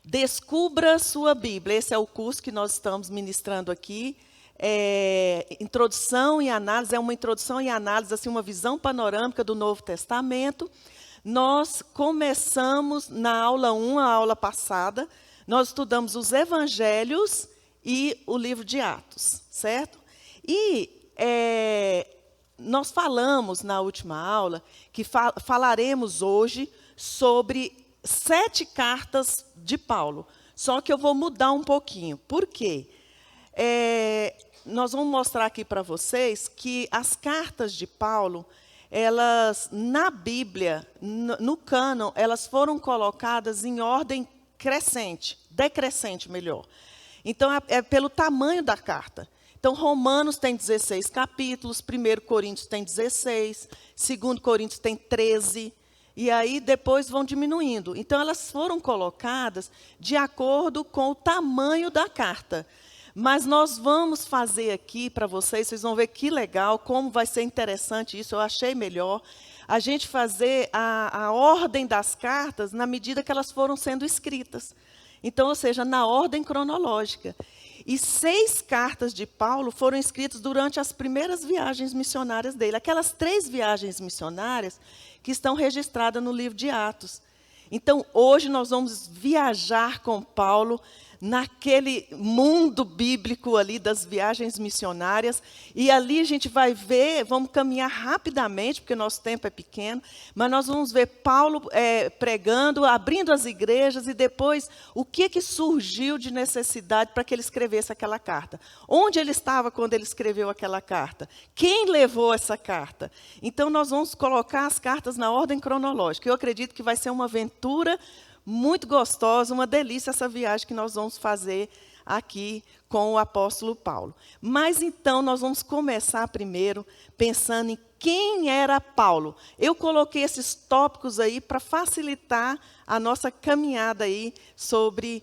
Descubra sua Bíblia. Esse é o curso que nós estamos ministrando aqui. Introdução e análise, é uma introdução e análise, assim, uma visão panorâmica do Novo Testamento. Nós começamos na aula 1, a aula passada, nós estudamos os Evangelhos e o livro de Atos, certo? E nós falamos na última aula que falaremos hoje sobre 7 cartas de Paulo. Só que eu vou mudar um pouquinho. Por quê? Nós vamos mostrar aqui para vocês que as cartas de Paulo, elas, na Bíblia, no cânon, elas foram colocadas em ordem crescente, decrescente, melhor. Então, é pelo tamanho da carta. Então, Romanos tem 16 capítulos, 1 Coríntios tem 16, 2 Coríntios tem 13, e aí depois vão diminuindo. Então, elas foram colocadas de acordo com o tamanho da carta. Mas nós vamos fazer aqui para vocês vão ver que legal, como vai ser interessante isso, eu achei melhor, a gente fazer a ordem das cartas na medida que elas foram sendo escritas. Então, ou seja, na ordem cronológica. E 6 cartas de Paulo foram escritas durante as primeiras viagens missionárias dele. Aquelas 3 viagens missionárias que estão registradas no livro de Atos. Então, hoje nós vamos viajar com Paulo naquele mundo bíblico ali das viagens missionárias, e ali a gente vai ver, vamos caminhar rapidamente, porque nosso tempo é pequeno, mas nós vamos ver Paulo pregando, abrindo as igrejas, e depois o que surgiu de necessidade para que ele escrevesse aquela carta. Onde ele estava quando ele escreveu aquela carta? Quem levou essa carta? Então, nós vamos colocar as cartas na ordem cronológica. Eu acredito que vai ser uma aventura muito gostosa, uma delícia essa viagem que nós vamos fazer aqui com o apóstolo Paulo. Mas então nós vamos começar primeiro pensando em quem era Paulo. Eu coloquei esses tópicos aí para facilitar a nossa caminhada aí sobre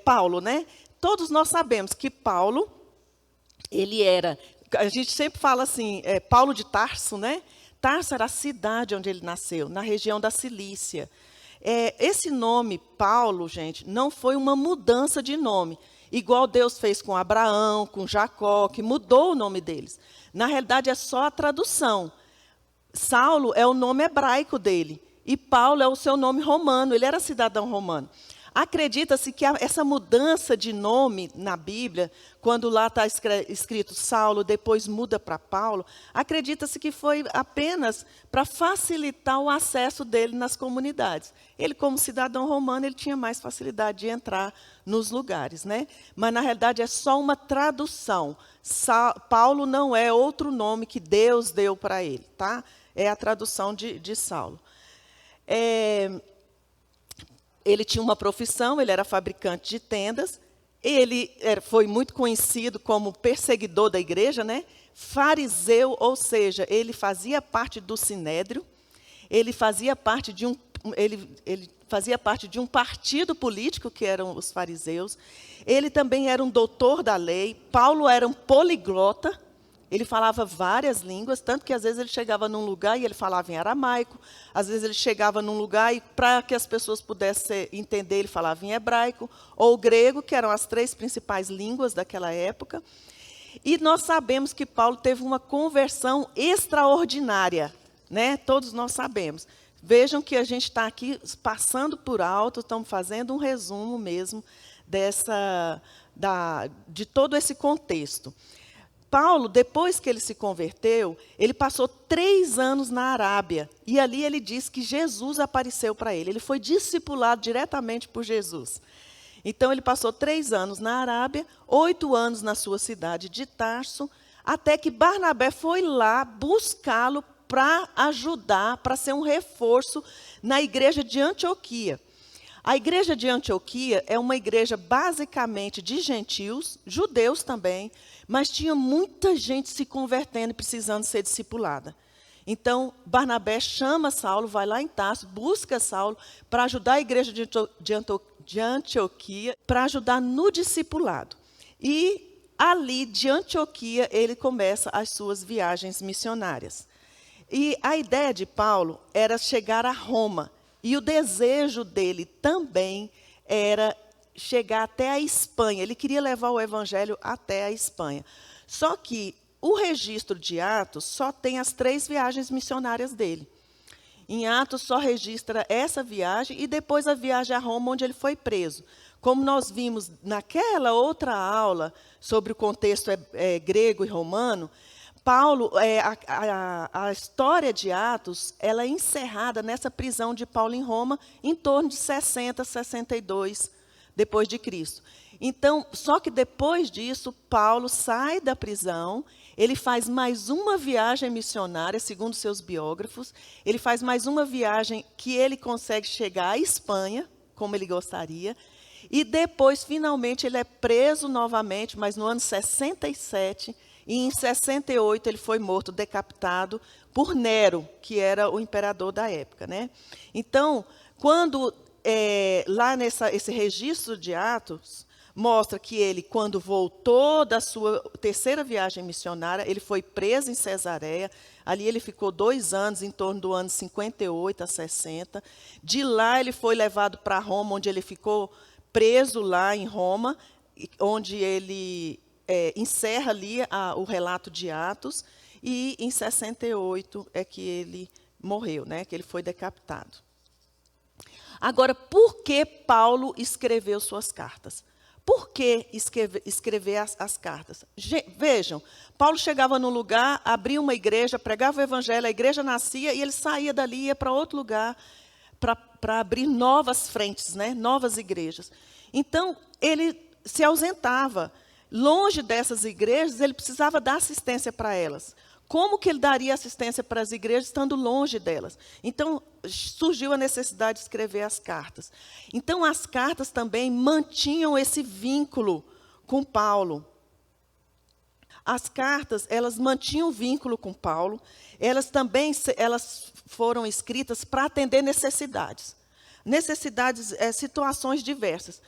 Paulo, né? Todos nós sabemos que Paulo, ele era, a gente sempre fala assim, Paulo de Tarso, né? Tarso era a cidade onde ele nasceu, na região da Cilícia. Esse nome, Paulo, gente, não foi uma mudança de nome, igual Deus fez com Abraão, com Jacó, que mudou o nome deles. Na realidade, é só a tradução. Saulo é o nome hebraico dele, e Paulo é o seu nome romano, ele era cidadão romano. Acredita-se que essa mudança de nome na Bíblia, quando lá está escrito Saulo, depois muda para Paulo, acredita-se que foi apenas para facilitar o acesso dele nas comunidades. Ele, como cidadão romano, ele tinha mais facilidade de entrar nos lugares, né? Mas, na realidade, é só uma tradução. Paulo não é outro nome que Deus deu para ele, tá? É a tradução de Saulo. Ele tinha uma profissão, ele era fabricante de tendas, ele foi muito conhecido como perseguidor da igreja, né? Fariseu, ou seja, ele fazia parte do Sinédrio, ele fazia parte de um partido político, que eram os fariseus, ele também era um doutor da lei, Paulo era um poliglota, ele falava várias línguas, tanto que às vezes ele chegava num lugar e ele falava em aramaico, às vezes ele chegava num lugar e para que as pessoas pudessem entender, ele falava em hebraico, ou grego, que eram as 3 principais línguas daquela época. E nós sabemos que Paulo teve uma conversão extraordinária, né? Todos nós sabemos. Vejam que a gente está aqui passando por alto, estamos fazendo um resumo mesmo de todo esse contexto. Paulo, depois que ele se converteu, ele passou 3 anos na Arábia. E ali ele diz que Jesus apareceu para ele. Ele foi discipulado diretamente por Jesus. Então, ele passou 3 anos na Arábia, 8 anos na sua cidade de Tarso, até que Barnabé foi lá buscá-lo para ajudar, para ser um reforço na igreja de Antioquia. A igreja de Antioquia é uma igreja basicamente de gentios, judeus também, mas tinha muita gente se convertendo e precisando ser discipulada. Então, Barnabé chama Saulo, vai lá em Tarso, busca Saulo para ajudar a igreja de Antioquia, para ajudar no discipulado. E ali, de Antioquia, ele começa as suas viagens missionárias. E a ideia de Paulo era chegar a Roma. E o desejo dele também era chegar até a Espanha. Ele queria levar o evangelho até a Espanha. Só que o registro de Atos só tem as 3 viagens missionárias dele. Em Atos só registra essa viagem e depois a viagem a Roma, onde ele foi preso. Como nós vimos naquela outra aula sobre o contexto grego e romano, Paulo, a história de Atos, ela é encerrada nessa prisão de Paulo em Roma em torno de 60, 62 depois de Cristo. Então, só que depois disso, Paulo sai da prisão, ele faz mais uma viagem missionária, segundo seus biógrafos, ele faz mais uma viagem que ele consegue chegar à Espanha, como ele gostaria, e depois, finalmente, ele é preso novamente, mas no ano 67, e em 68 ele foi morto, decapitado, por Nero, que era o imperador da época, né? Então, quando lá esse registro de Atos mostra que ele, quando voltou da sua 3ª viagem missionária, ele foi preso em Cesareia. Ali ele ficou 2 anos, em torno do ano 58 a 60. De lá ele foi levado para Roma, onde ele ficou preso lá em Roma, onde ele encerra ali o relato de Atos. E em 68 é que ele morreu, né, que ele foi decapitado. Agora, por que Paulo escreveu suas cartas? Por que escrever as cartas? Vejam, Paulo chegava num lugar, abria uma igreja, pregava o evangelho, a igreja nascia e ele saía dali e ia para outro lugar para abrir novas frentes, né, novas igrejas. Então, ele se ausentava. Longe dessas igrejas, ele precisava dar assistência para elas. Como que ele daria assistência para as igrejas estando longe delas? Então, surgiu a necessidade de escrever as cartas. Então, as cartas também mantinham esse vínculo com Paulo. As cartas, elas mantinham vínculo com Paulo. Elas foram escritas para atender necessidades. Situações diversas.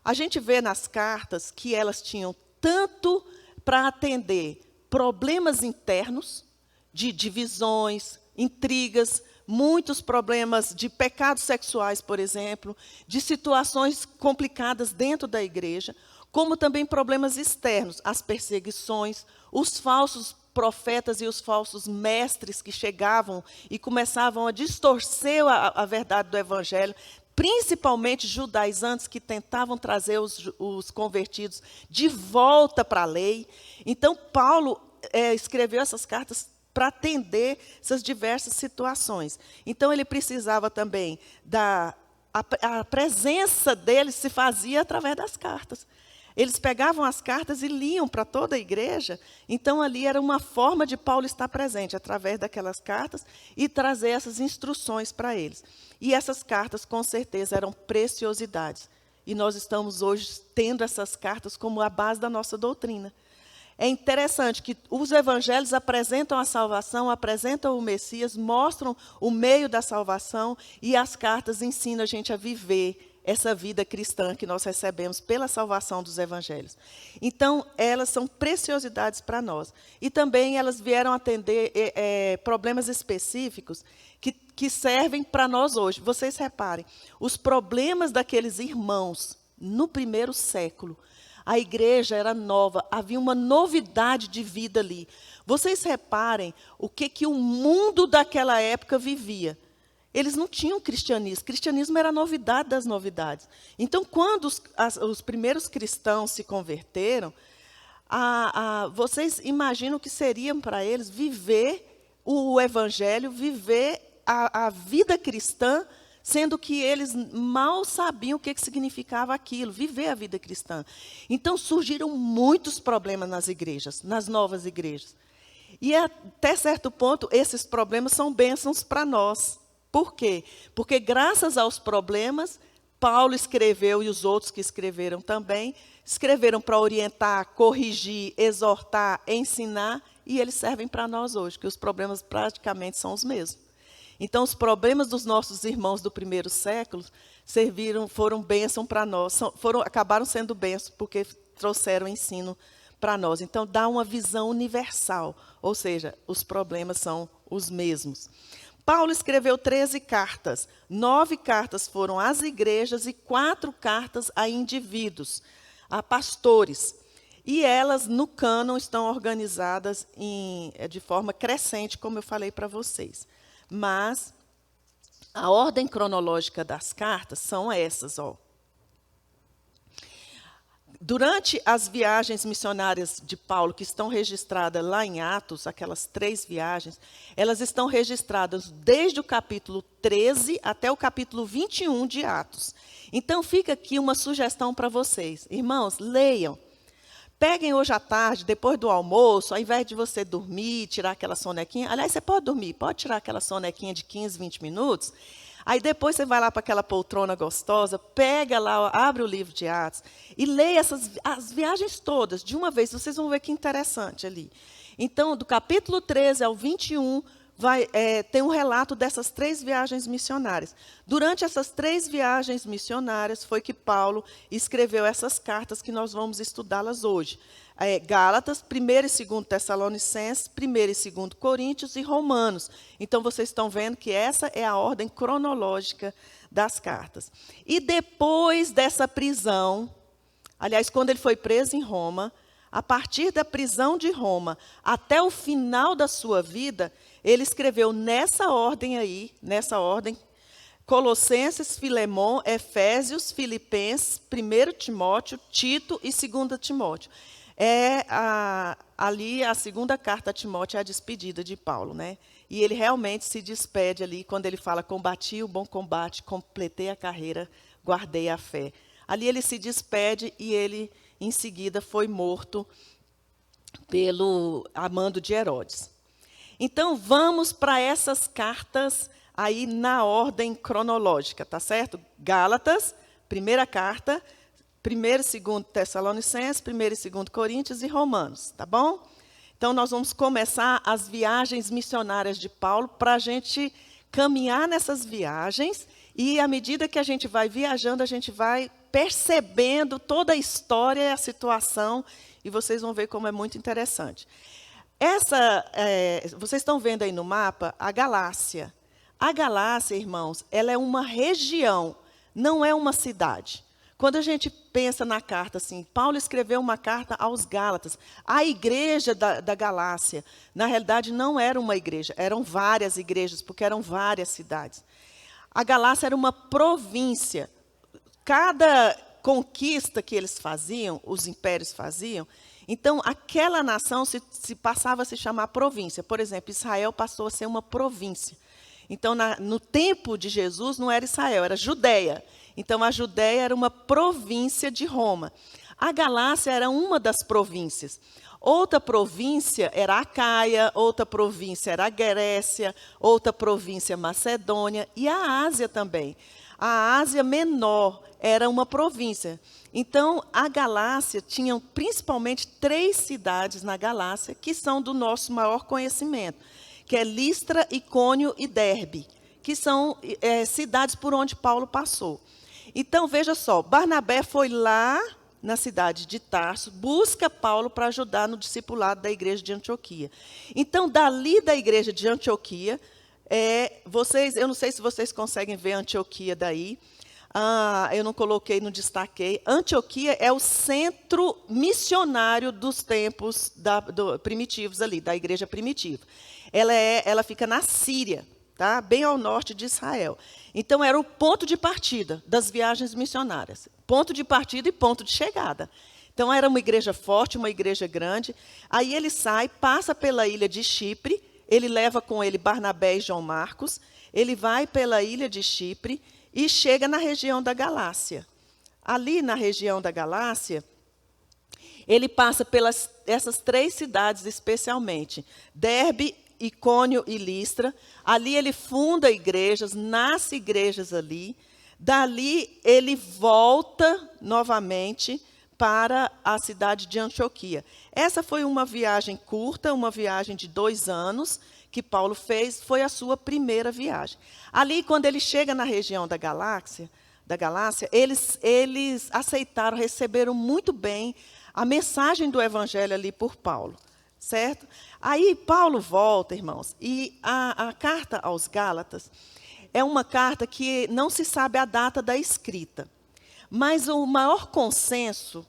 A gente vê nas cartas que elas tinham tanto para atender problemas internos, de divisões, intrigas, muitos problemas de pecados sexuais, por exemplo, de situações complicadas dentro da igreja, como também problemas externos, as perseguições, os falsos profetas e os falsos mestres que chegavam e começavam a distorcer a verdade do evangelho, principalmente judaizantes que tentavam trazer os convertidos de volta para a lei. Então, Paulo escreveu essas cartas para atender essas diversas situações. Então, ele precisava também a presença deles se fazia através das cartas. Eles pegavam as cartas e liam para toda a igreja. Então, ali era uma forma de Paulo estar presente, através daquelas cartas, e trazer essas instruções para eles. E essas cartas, com certeza, eram preciosidades. E nós estamos hoje tendo essas cartas como a base da nossa doutrina. É interessante que os evangelhos apresentam a salvação, apresentam o Messias, mostram o meio da salvação, e as cartas ensinam a gente a viver essa vida cristã que nós recebemos pela salvação dos evangelhos. Então, elas são preciosidades para nós. E também elas vieram atender problemas específicos que servem para nós hoje. Vocês reparem, os problemas daqueles irmãos no 1º século, a igreja era nova, havia uma novidade de vida ali. Vocês reparem o que o mundo daquela época vivia. Eles não tinham cristianismo. O cristianismo era a novidade das novidades. Então, quando os primeiros cristãos se converteram, vocês imaginam que seria para eles viver o evangelho, viver a vida cristã, sendo que eles mal sabiam o que significava aquilo, viver a vida cristã. Então, surgiram muitos problemas nas igrejas, nas novas igrejas. E, até certo ponto, esses problemas são bênçãos para nós. Por quê? Porque, graças aos problemas, Paulo escreveu, e os outros que escreveram também, escreveram para orientar, corrigir, exortar, ensinar, e eles servem para nós hoje, que os problemas praticamente são os mesmos. Então, os problemas dos nossos irmãos do 1º século foram bênção para nós, acabaram sendo bênção, porque trouxeram ensino para nós. Então, dá uma visão universal, ou seja, os problemas são os mesmos. Paulo escreveu 13 cartas. 9 cartas foram às igrejas e 4 cartas a indivíduos, a pastores. E elas, no cânon, estão organizadas de forma crescente, como eu falei para vocês. Mas a ordem cronológica das cartas são essas, ó. Durante as viagens missionárias de Paulo, que estão registradas lá em Atos, aquelas 3 viagens, elas estão registradas desde o capítulo 13 até o capítulo 21 de Atos. Então, fica aqui uma sugestão para vocês. Irmãos, leiam. Peguem hoje à tarde, depois do almoço, ao invés de você dormir, tirar aquela sonequinha. Aliás, você pode dormir, pode tirar aquela sonequinha de 15, 20 minutos. Aí depois você vai lá para aquela poltrona gostosa, pega lá, abre o livro de Atos e leia as viagens todas de uma vez. Vocês vão ver que interessante ali. Então, do capítulo 13 ao 21, tem um relato dessas 3 viagens missionárias. Durante essas 3 viagens missionárias foi que Paulo escreveu essas cartas que nós vamos estudá-las hoje. Gálatas, 1º e 2º Tessalonicenses, 1º e 2º Coríntios e Romanos. Então, vocês estão vendo que essa é a ordem cronológica das cartas. E depois dessa prisão, aliás, quando ele foi preso em Roma, a partir da prisão de Roma até o final da sua vida, ele escreveu nessa ordem aí, Colossenses, Filemon, Efésios, Filipenses, 1 Timóteo, Tito e 2 Timóteo. Ali a segunda carta a Timóteo é a despedida de Paulo, né? E ele realmente se despede ali quando ele fala: combati o bom combate, completei a carreira, guardei a fé. Ali ele se despede e ele, em seguida, foi morto a mando de Herodes. Então, vamos para essas cartas aí na ordem cronológica, tá certo? Gálatas, primeira carta, 1º e 2º Tessalonicenses, 1º e 2º Coríntios e Romanos, tá bom? Então, nós vamos começar as viagens missionárias de Paulo para a gente caminhar nessas viagens e, à medida que a gente vai viajando, a gente vai percebendo toda a história e a situação e vocês vão ver como é muito interessante. Vocês estão vendo aí no mapa a Galácia. A Galácia, irmãos, ela é uma região, não é uma cidade. Quando a gente pensa na carta, assim, Paulo escreveu uma carta aos Gálatas. A igreja da Galácia, na realidade, não era uma igreja, eram várias igrejas, porque eram várias cidades. A Galácia era uma província. Cada conquista que eles faziam, os impérios faziam, então aquela nação se passava a se chamar província. Por exemplo, Israel passou a ser uma província. Então, no tempo de Jesus, não era Israel, era Judeia. Então, a Judeia era uma província de Roma. A Galácia era uma das províncias. Outra província era a Caia, outra província era a Grécia, outra província Macedônia e a Ásia também. A Ásia Menor era uma província. Então, a Galácia tinha principalmente 3 cidades na Galácia que são do nosso maior conhecimento, que é Listra, Icônio e Derbe, que são cidades por onde Paulo passou. Então, veja só, Barnabé foi lá na cidade de Tarso, busca Paulo para ajudar no discipulado da igreja de Antioquia. Então, dali da igreja de Antioquia, eu não sei se vocês conseguem ver Antioquia daí, eu não coloquei, não destaquei. Antioquia é o centro missionário dos tempos primitivos ali, da igreja primitiva. Ela fica na Síria, tá? Bem ao norte de Israel. Então, era o ponto de partida das viagens missionárias. Ponto de partida e ponto de chegada. Então, era uma igreja forte, uma igreja grande. Aí ele sai, passa pela ilha de Chipre, ele leva com ele Barnabé e João Marcos, ele vai pela ilha de Chipre e chega na região da Galácia. Ali na região da Galácia, ele passa pelas essas 3 cidades especialmente, Derbe, Icônio e Listra. Ali ele funda igrejas, nasce igrejas ali. Dali ele volta novamente para a cidade de Antioquia. Essa foi uma viagem curta, uma viagem de 2 anos que Paulo fez, foi a sua primeira viagem. Ali, quando ele chega na região da Galácia, eles aceitaram, receberam muito bem a mensagem do evangelho ali por Paulo. certo? Aí Paulo volta, irmãos, e a carta aos Gálatas é uma carta que não se sabe a data da escrita, mas o maior consenso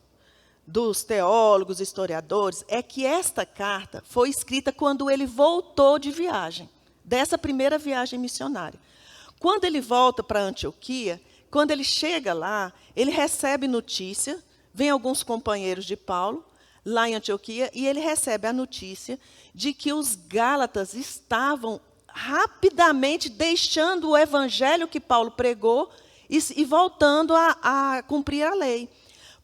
dos teólogos, historiadores, é que esta carta foi escrita quando ele voltou de viagem, dessa primeira viagem missionária. Quando ele volta para Antioquia, quando ele chega lá, ele recebe notícia, vem alguns companheiros de Paulo, lá em Antioquia, e ele recebe a notícia de que os gálatas estavam rapidamente deixando o evangelho que Paulo pregou e voltando a cumprir a lei.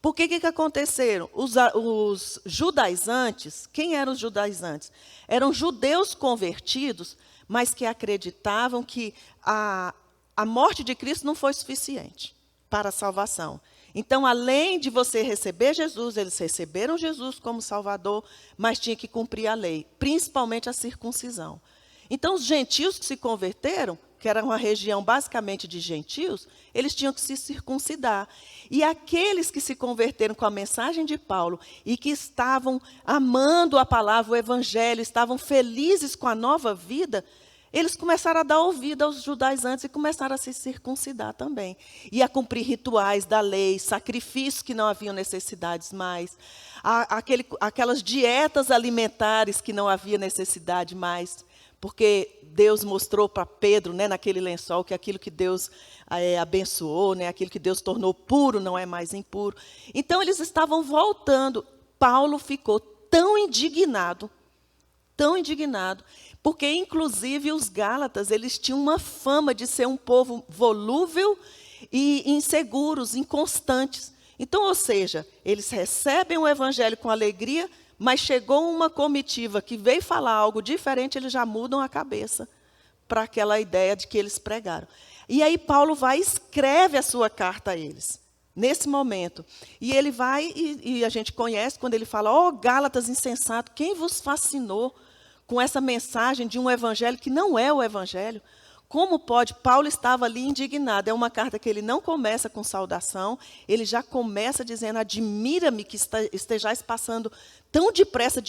Porque o que aconteceram? Os judaizantes, quem eram os judaizantes? Eram judeus convertidos, mas que acreditavam que a morte de Cristo não foi suficiente para a salvação. Então, além de você receber Jesus, eles receberam Jesus como Salvador, mas tinha que cumprir a lei, principalmente a circuncisão. Então, os gentios que se converteram, que era uma região basicamente de gentios, eles tinham que se circuncidar. E aqueles que se converteram com a mensagem de Paulo e que estavam amando a palavra, o evangelho, estavam felizes com a nova vida, eles começaram a dar ouvido aos judaizantes e começaram a se circuncidar também. E a cumprir rituais da lei, sacrifícios que não haviam necessidades mais, aquelas dietas alimentares que não havia necessidade mais. Porque Deus mostrou para Pedro, né, naquele lençol, que aquilo que Deus abençoou, né, aquilo que Deus tornou puro, não é mais impuro. Então, eles estavam voltando. Paulo ficou tão indignado, porque, inclusive, os gálatas, eles tinham uma fama de ser um povo volúvel e inseguros, inconstantes. Então, ou seja, eles recebem o evangelho com alegria, mas chegou uma comitiva que veio falar algo diferente, eles já mudam a cabeça para aquela ideia de que eles pregaram. E aí Paulo vai e escreve a sua carta a eles, nesse momento. E ele vai, e a gente conhece, quando ele fala, ó Gálatas insensato, quem vos fascinou com essa mensagem de um evangelho que não é o evangelho? Como pode? Paulo estava ali indignado. É uma carta que ele não começa com saudação, ele já começa dizendo, admira-me que estejais passando tão depressa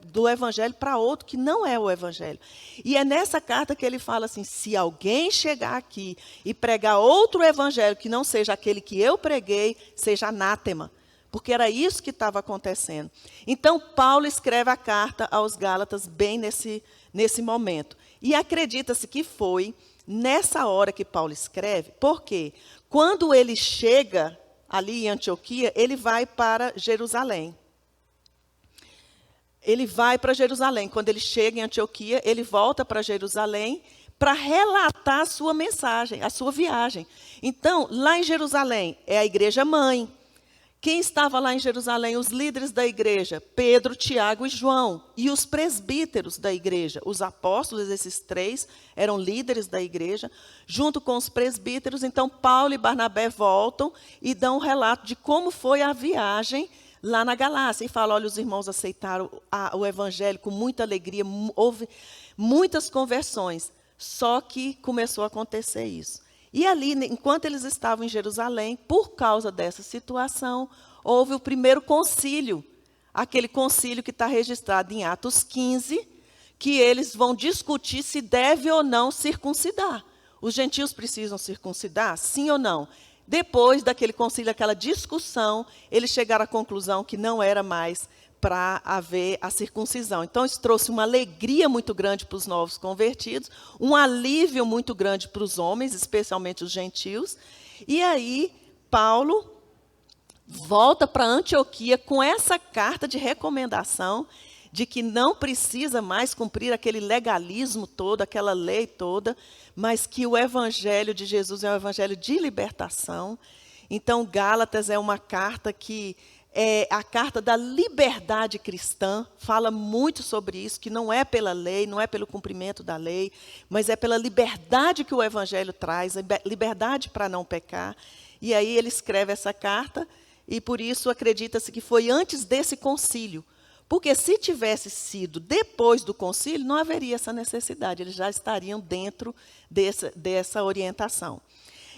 do evangelho para outro que não é o evangelho. E é nessa carta que ele fala assim, se alguém chegar aqui e pregar outro evangelho que não seja aquele que eu preguei, seja anátema. Porque era isso que estava acontecendo. Então, Paulo escreve a carta aos Gálatas bem nesse momento. E acredita-se que foi nessa hora que Paulo escreve, porque quando ele chega ali em Antioquia, ele vai para Jerusalém. Ele vai para Jerusalém. Quando ele chega em Antioquia, ele volta para Jerusalém para relatar a sua mensagem, a sua viagem. Então, lá em Jerusalém, é a igreja mãe. Quem estava lá em Jerusalém? Os líderes da igreja, Pedro, Tiago e João, e os presbíteros da igreja. Os apóstolos, esses três, eram líderes da igreja, junto com os presbíteros. Então, Paulo e Barnabé voltam e dão um relato de como foi a viagem lá na Galácia. E falam, olha, os irmãos aceitaram o evangelho com muita alegria, houve muitas conversões. Só que começou a acontecer isso. E ali, enquanto eles estavam em Jerusalém, por causa dessa situação, houve o primeiro concílio, aquele concílio que está registrado em Atos 15, que eles vão discutir se deve ou não circuncidar. Os gentios precisam circuncidar, sim ou não? Depois daquele concílio, aquela discussão, eles chegaram à conclusão que não era mais para haver a circuncisão. Então, isso trouxe uma alegria muito grande para os novos convertidos, um alívio muito grande para os homens, especialmente os gentios. E aí, Paulo volta para Antioquia com essa carta de recomendação de que não precisa mais cumprir aquele legalismo todo, aquela lei toda, mas que o evangelho de Jesus é um evangelho de libertação. Então, Gálatas é uma carta que é a carta da liberdade cristã, fala muito sobre isso, que não é pela lei, não é pelo cumprimento da lei, mas é pela liberdade que o evangelho traz, a liberdade para não pecar. E aí ele escreve essa carta, e por isso acredita-se que foi antes desse concílio. Porque se tivesse sido depois do concílio, não haveria essa necessidade, eles já estariam dentro dessa orientação.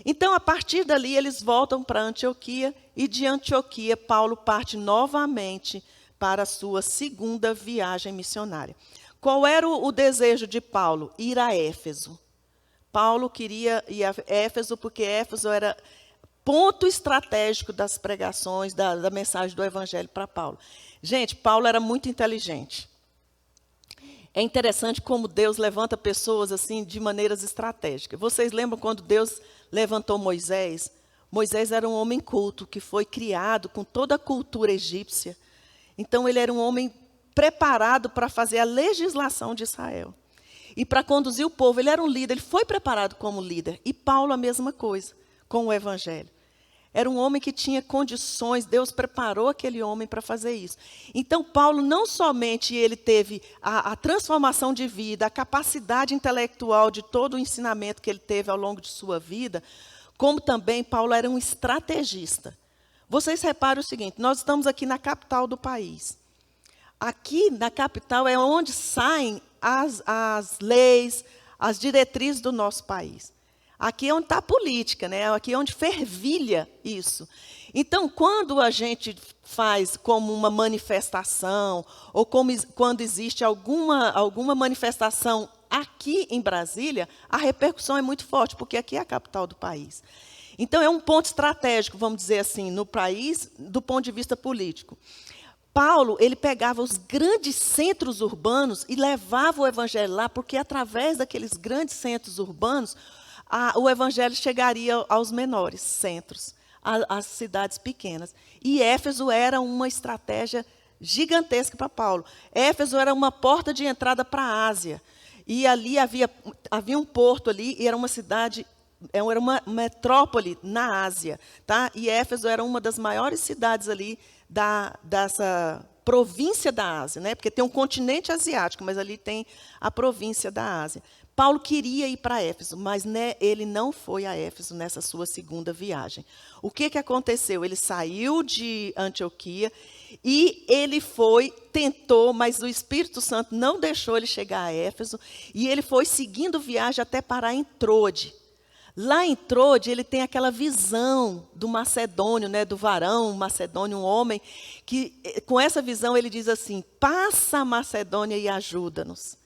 Então, a partir dali, eles voltam para Antioquia, e de Antioquia, Paulo parte novamente para a sua segunda viagem missionária. Qual era o desejo de Paulo? Ir a Éfeso. Paulo queria ir a Éfeso porque Éfeso era ponto estratégico das pregações, da mensagem do evangelho para Paulo. Gente, Paulo era muito inteligente. É interessante como Deus levanta pessoas assim de maneiras estratégicas. Vocês lembram quando Deus levantou Moisés? Moisés era um homem culto, que foi criado com toda a cultura egípcia. Então, ele era um homem preparado para fazer a legislação de Israel. E para conduzir o povo, ele era um líder, ele foi preparado como líder. E Paulo, a mesma coisa, com o evangelho. Era um homem que tinha condições, Deus preparou aquele homem para fazer isso. Então, Paulo, não somente ele teve a transformação de vida, a capacidade intelectual de todo o ensinamento que ele teve ao longo de sua vida, como também Paulo era um estrategista. Vocês reparem o seguinte, nós estamos aqui na capital do país. Aqui na capital é onde saem as leis, as diretrizes do nosso país. Aqui é onde está a política, né? Aqui é onde fervilha isso. Então, quando a gente faz como uma manifestação, ou quando existe alguma manifestação aqui em Brasília, a repercussão é muito forte, porque aqui é a capital do país. Então, é um ponto estratégico, vamos dizer assim, no país, do ponto de vista político. Paulo, ele pegava os grandes centros urbanos e levava o evangelho lá, porque através daqueles grandes centros urbanos, o evangelho chegaria aos menores centros, às cidades pequenas. E Éfeso era uma estratégia gigantesca para Paulo. Éfeso era uma porta de entrada para a Ásia. E ali havia um porto ali, e era uma cidade, era uma metrópole na Ásia. Tá? E Éfeso era uma das maiores cidades ali dessa província da Ásia, né? Porque tem um continente asiático, mas ali tem a província da Ásia. Paulo queria ir para Éfeso, mas ele não foi a Éfeso nessa sua segunda viagem. O que aconteceu? Ele saiu de Antioquia e ele tentou, mas o Espírito Santo não deixou ele chegar a Éfeso, e ele foi seguindo viagem até parar em Trode. Lá em Trode, ele tem aquela visão do macedônio, né, do varão macedônio, um homem, que com essa visão ele diz assim, passa a Macedônia e ajuda-nos.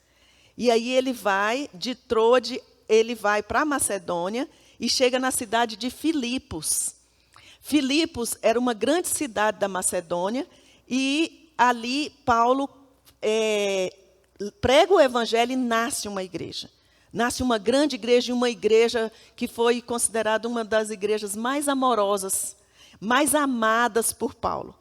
E aí ele vai, de Trode, ele vai para a Macedônia e chega na cidade de Filipos. Filipos era uma grande cidade da Macedônia e ali Paulo prega o evangelho e nasce uma igreja. Nasce uma grande igreja e uma igreja que foi considerada uma das igrejas mais amorosas, mais amadas por Paulo.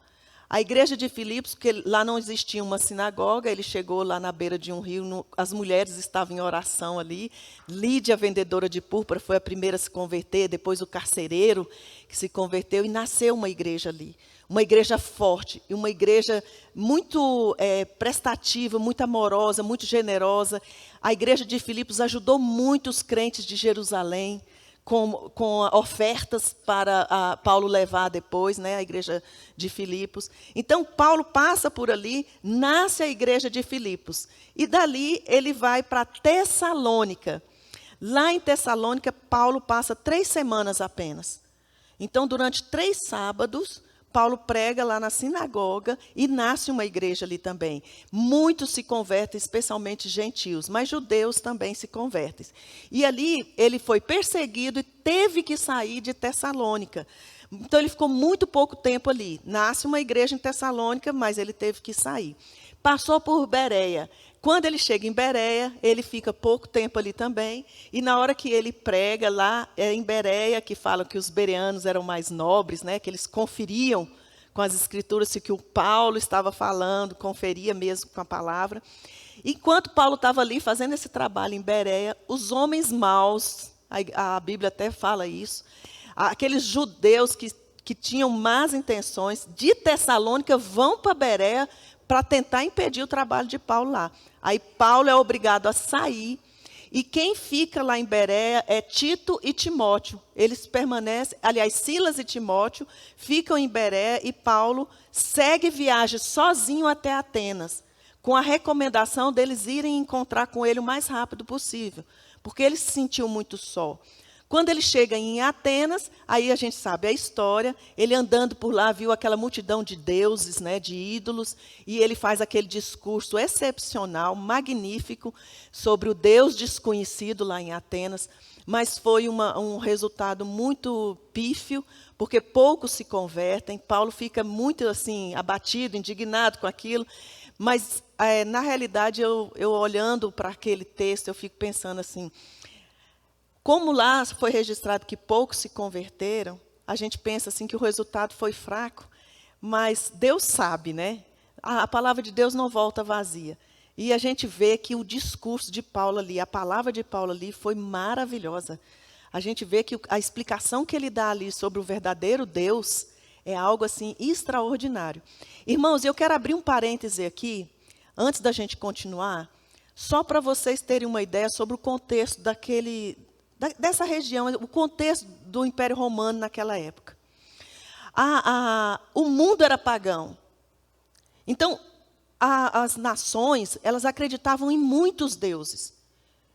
A igreja de Filipos, porque lá não existia uma sinagoga, ele chegou lá na beira de um rio, as mulheres estavam em oração ali. Lídia, vendedora de púrpura, foi a primeira a se converter, depois o carcereiro que se converteu, e nasceu uma igreja ali. Uma igreja forte, e uma igreja muito prestativa, muito amorosa, muito generosa. A igreja de Filipos ajudou muito os crentes de Jerusalém, com ofertas para Paulo levar depois, né, a igreja de Filipos. Então, Paulo passa por ali, nasce a igreja de Filipos. E dali ele vai para Tessalônica. Lá em Tessalônica, Paulo passa 3 semanas apenas. Então, durante 3 sábados, Paulo prega lá na sinagoga e nasce uma igreja ali também. Muitos se convertem, especialmente gentios, mas judeus também se convertem. E ali ele foi perseguido e teve que sair de Tessalônica. Então ele ficou muito pouco tempo ali. Nasce uma igreja em Tessalônica, mas ele teve que sair. Passou por Bereia. Quando ele chega em Bereia, ele fica pouco tempo ali também. E na hora que ele prega lá em Bereia, que falam que os bereanos eram mais nobres, né, que eles conferiam com as escrituras se que o Paulo estava falando, conferia mesmo com a palavra. Enquanto Paulo estava ali fazendo esse trabalho em Bereia, os homens maus, a Bíblia até fala isso, aqueles judeus que tinham más intenções, de Tessalônica vão para Bereia para tentar impedir o trabalho de Paulo lá. Aí Paulo é obrigado a sair, e quem fica lá em Bereia é Tito e Timóteo. Eles permanecem, aliás, Silas e Timóteo ficam em Bereia, e Paulo segue viagem sozinho até Atenas, com a recomendação deles irem encontrar com ele o mais rápido possível, porque ele se sentiu muito só. Quando ele chega em Atenas, aí a gente sabe a história, ele andando por lá, viu aquela multidão de deuses, né, de ídolos, e ele faz aquele discurso excepcional, magnífico, sobre o Deus desconhecido lá em Atenas, mas foi um resultado muito pífio, porque poucos se convertem. Paulo fica muito assim abatido, indignado com aquilo, mas na realidade, eu olhando para aquele texto, eu fico pensando assim, como lá foi registrado que poucos se converteram, a gente pensa assim que o resultado foi fraco, mas Deus sabe, né? A palavra de Deus não volta vazia. E a gente vê que o discurso de Paulo ali, a palavra de Paulo ali foi maravilhosa. A gente vê que a explicação que ele dá ali sobre o verdadeiro Deus é algo assim extraordinário. Irmãos, eu quero abrir um parêntese aqui, antes da gente continuar, só para vocês terem uma ideia sobre o contexto dessa região, o contexto do Império Romano naquela época. O mundo era pagão. Então, as nações, elas acreditavam em muitos deuses.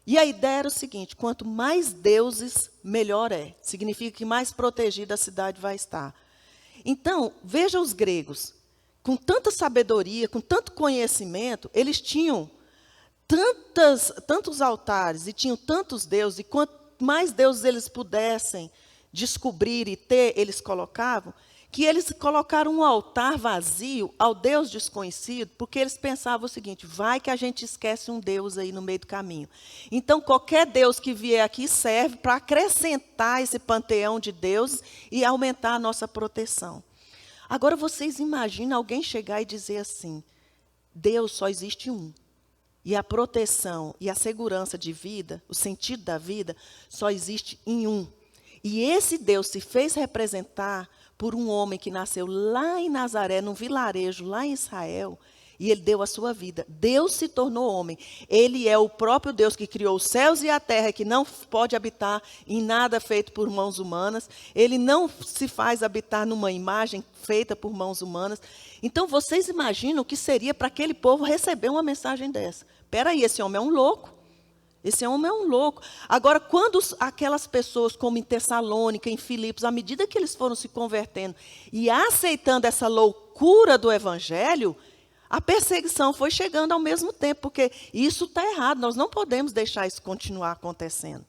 E a ideia era o seguinte, quanto mais deuses, melhor é. Significa que mais protegida a cidade vai estar. Então, veja os gregos, com tanta sabedoria, com tanto conhecimento, eles tinham tantos altares e tinham tantos deuses, e quanto mais deuses eles pudessem descobrir e ter, eles colocavam, que eles colocaram um altar vazio ao Deus desconhecido, porque eles pensavam o seguinte, vai que a gente esquece um Deus aí no meio do caminho. Então, qualquer Deus que vier aqui serve para acrescentar esse panteão de deuses e aumentar a nossa proteção. Agora, vocês imaginam alguém chegar e dizer assim, Deus só existe um. E a proteção e a segurança de vida, o sentido da vida, só existe em um. E esse Deus se fez representar por um homem que nasceu lá em Nazaré, num vilarejo lá em Israel, e ele deu a sua vida. Deus se tornou homem. Ele é o próprio Deus que criou os céus e a terra, que não pode habitar em nada feito por mãos humanas. Ele não se faz habitar numa imagem feita por mãos humanas. Então, vocês imaginam o que seria para aquele povo receber uma mensagem dessa? Espera aí, esse homem é um louco. Esse homem é um louco. Agora, quando aquelas pessoas, como em Tessalônica, em Filipos, à medida que eles foram se convertendo e aceitando essa loucura do Evangelho, a perseguição foi chegando ao mesmo tempo, porque isso está errado, nós não podemos deixar isso continuar acontecendo.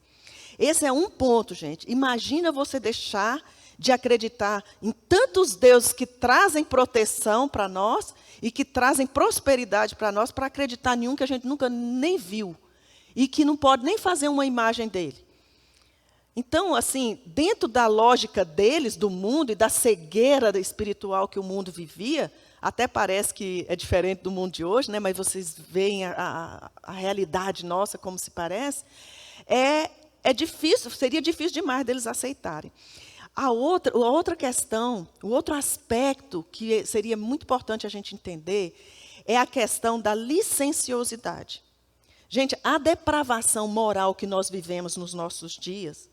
Esse é um ponto, gente. Imagina você deixar de acreditar em tantos deuses que trazem proteção para nós e que trazem prosperidade para nós, para acreditar em um que a gente nunca nem viu e que não pode nem fazer uma imagem dele. Então, assim, dentro da lógica deles, do mundo e da cegueira espiritual que o mundo vivia, até parece que é diferente do mundo de hoje, né? Mas vocês veem a realidade nossa como se parece, é difícil, seria difícil demais deles aceitarem. A outra questão, o outro aspecto que seria muito importante a gente entender, é a questão da licenciosidade. Gente, a depravação moral que nós vivemos nos nossos dias,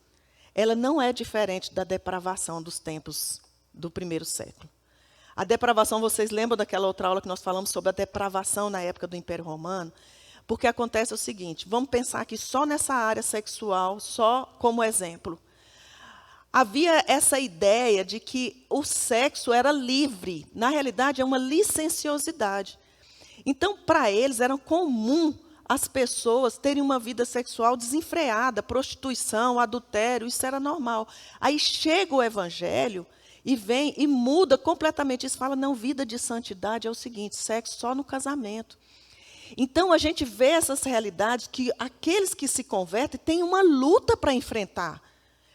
ela não é diferente da depravação dos tempos do primeiro século. A depravação, vocês lembram daquela outra aula que nós falamos sobre a depravação na época do Império Romano? Porque acontece o seguinte, vamos pensar aqui só nessa área sexual, só como exemplo. Havia essa ideia de que o sexo era livre. Na realidade, é uma licenciosidade. Então, para eles, era comum as pessoas terem uma vida sexual desenfreada, prostituição, adultério, isso era normal. Aí chega o Evangelho e vem e muda completamente isso. Fala, não, vida de santidade é o seguinte, sexo só no casamento. Então, a gente vê essas realidades que aqueles que se convertem têm uma luta para enfrentar.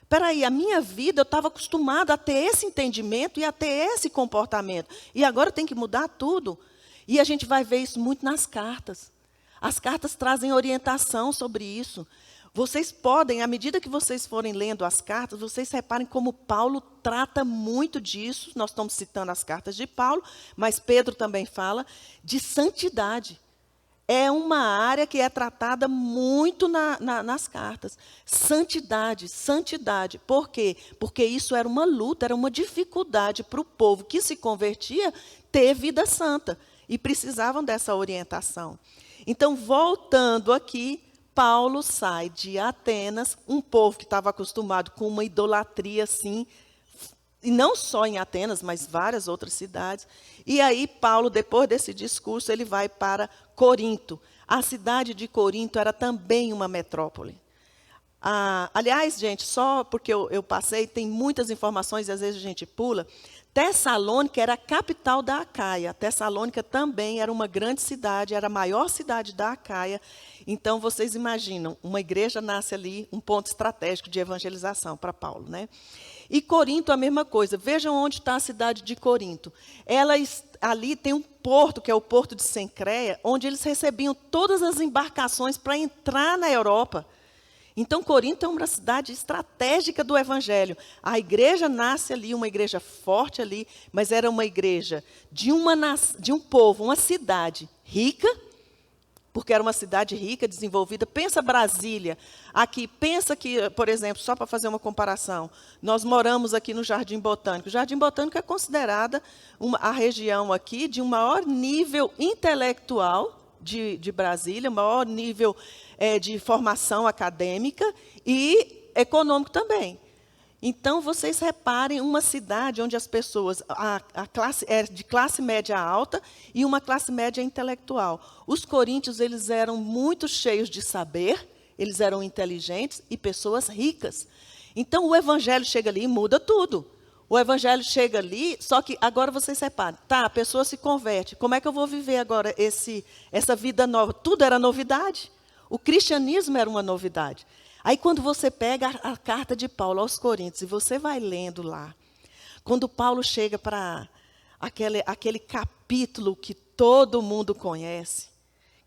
Espera aí, a minha vida, eu estava acostumada a ter esse entendimento e a ter esse comportamento. E agora tem que mudar tudo. E a gente vai ver isso muito nas cartas. As cartas trazem orientação sobre isso. Vocês podem, à medida que vocês forem lendo as cartas, vocês reparem como Paulo trata muito disso. Nós estamos citando as cartas de Paulo, mas Pedro também fala de santidade. É uma área que é tratada muito nas cartas. Santidade, santidade. Por quê? Porque isso era uma luta, era uma dificuldade para o povo que se convertia ter vida santa. E precisavam dessa orientação. Então, voltando aqui, Paulo sai de Atenas, um povo que estava acostumado com uma idolatria assim, e não só em Atenas, mas várias outras cidades. E aí Paulo, depois desse discurso, ele vai para Corinto. A cidade de Corinto era também uma metrópole. Aliás, gente, só porque eu passei, tem muitas informações e às vezes a gente pula. Tessalônica era a capital da Acaia. Tessalônica também era uma grande cidade, era a maior cidade da Acaia. Então, vocês imaginam, uma igreja nasce ali, um ponto estratégico de evangelização para Paulo, né? E Corinto, a mesma coisa. Vejam onde está a cidade de Corinto. Ali tem um porto, que é o porto de Cencreia, onde eles recebiam todas as embarcações para entrar na Europa. Então, Corinto é uma cidade estratégica do Evangelho. A igreja nasce ali, uma igreja forte ali, mas era uma igreja de um povo, uma cidade rica, porque era uma cidade rica, desenvolvida. Pensa Brasília. Aqui, pensa que, por exemplo, só para fazer uma comparação, nós moramos aqui no Jardim Botânico. O Jardim Botânico é considerada a região aqui de um maior nível intelectual de Brasília, maior nível de formação acadêmica e econômico também. Então, vocês reparem uma cidade onde as pessoas, a classe é de classe média alta e uma classe média intelectual. Os coríntios, eles eram muito cheios de saber, eles eram inteligentes e pessoas ricas. Então, o evangelho chega ali e muda tudo. O evangelho chega ali, só que agora vocês reparem, tá, a pessoa se converte, como é que eu vou viver agora essa vida nova? Tudo era novidade. O cristianismo era uma novidade. Aí, quando você pega a carta de Paulo aos Coríntios, e você vai lendo lá, quando Paulo chega para aquele capítulo que todo mundo conhece,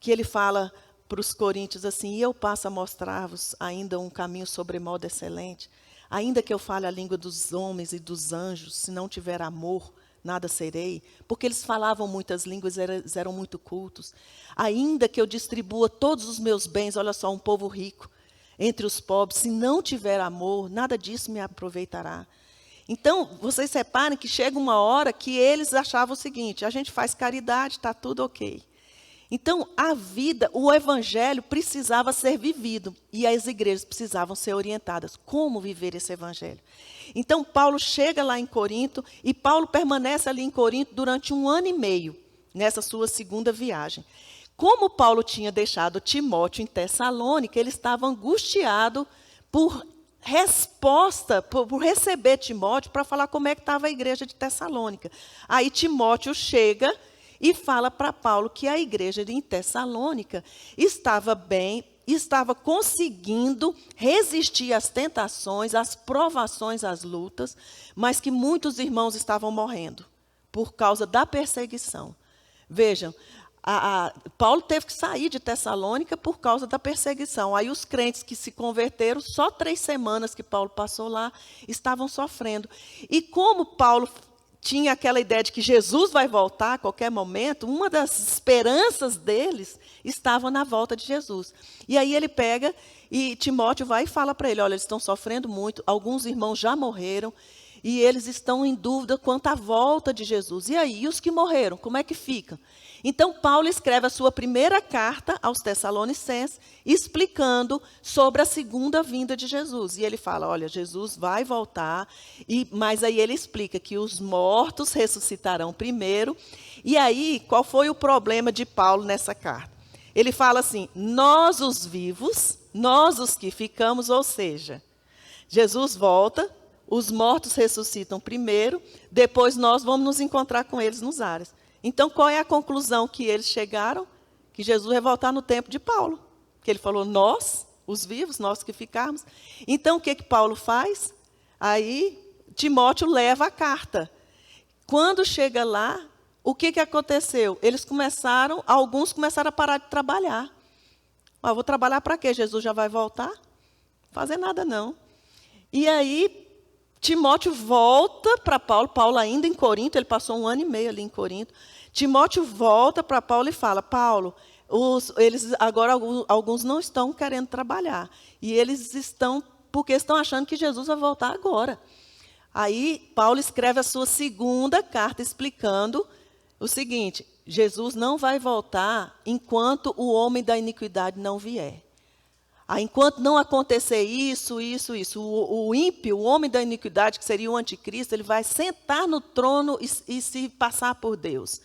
que ele fala para os coríntios assim, e eu passo a mostrar-vos ainda um caminho sobremodo excelente, ainda que eu fale a língua dos homens e dos anjos, se não tiver amor, nada serei, porque eles falavam muitas línguas, eles eram muito cultos. Ainda que eu distribua todos os meus bens, olha só, um povo rico, entre os pobres, se não tiver amor, nada disso me aproveitará. Então, vocês reparem que chega uma hora que eles achavam o seguinte, a gente faz caridade, está tudo ok. Então, a vida, o evangelho precisava ser vivido, e as igrejas precisavam ser orientadas. Como viver esse evangelho? Então, Paulo chega lá em Corinto, e Paulo permanece ali em Corinto durante 1 ano e meio, nessa sua segunda viagem. Como Paulo tinha deixado Timóteo em Tessalônica, ele estava angustiado por resposta, por receber Timóteo para falar como é que estava a igreja de Tessalônica. Aí Timóteo chega e fala para Paulo que a igreja em Tessalônica estava bem, estava conseguindo resistir às tentações, às provações, às lutas, mas que muitos irmãos estavam morrendo por causa da perseguição. Vejam, Paulo teve que sair de Tessalônica por causa da perseguição. Aí os crentes que se converteram, só 3 semanas que Paulo passou lá, estavam sofrendo. E como Paulo tinha aquela ideia de que Jesus vai voltar a qualquer momento, uma das esperanças deles estava na volta de Jesus. E aí ele pega e Timóteo vai e fala para ele, olha, eles estão sofrendo muito, alguns irmãos já morreram, e eles estão em dúvida quanto à volta de Jesus. E aí, os que morreram, como é que ficam? Então, Paulo escreve a sua primeira carta aos Tessalonicenses, explicando sobre a segunda vinda de Jesus. E ele fala, olha, Jesus vai voltar, mas aí ele explica que os mortos ressuscitarão primeiro. E aí, qual foi o problema de Paulo nessa carta? Ele fala assim, nós os vivos, nós os que ficamos, ou seja, Jesus volta, os mortos ressuscitam primeiro, depois nós vamos nos encontrar com eles nos ares. Então, qual é a conclusão que eles chegaram? Que Jesus vai voltar no tempo de Paulo. Que ele falou, nós, os vivos, nós que ficarmos. Então, o que Paulo faz? Aí, Timóteo leva a carta. Quando chega lá, o que aconteceu? Alguns começaram a parar de trabalhar. Eu vou trabalhar para quê? Jesus já vai voltar? Não fazer nada, não. E aí, Timóteo volta para Paulo, Paulo ainda em Corinto, ele passou 1 ano e meio ali em Corinto. Timóteo volta para Paulo e fala, Paulo, eles agora alguns não estão querendo trabalhar. E eles estão, porque estão achando que Jesus vai voltar agora. Aí Paulo escreve a sua segunda carta explicando o seguinte, Jesus não vai voltar enquanto o homem da iniquidade não vier. Enquanto não acontecer isso, o ímpio, o homem da iniquidade, que seria o anticristo, ele vai sentar no trono e se passar por Deus.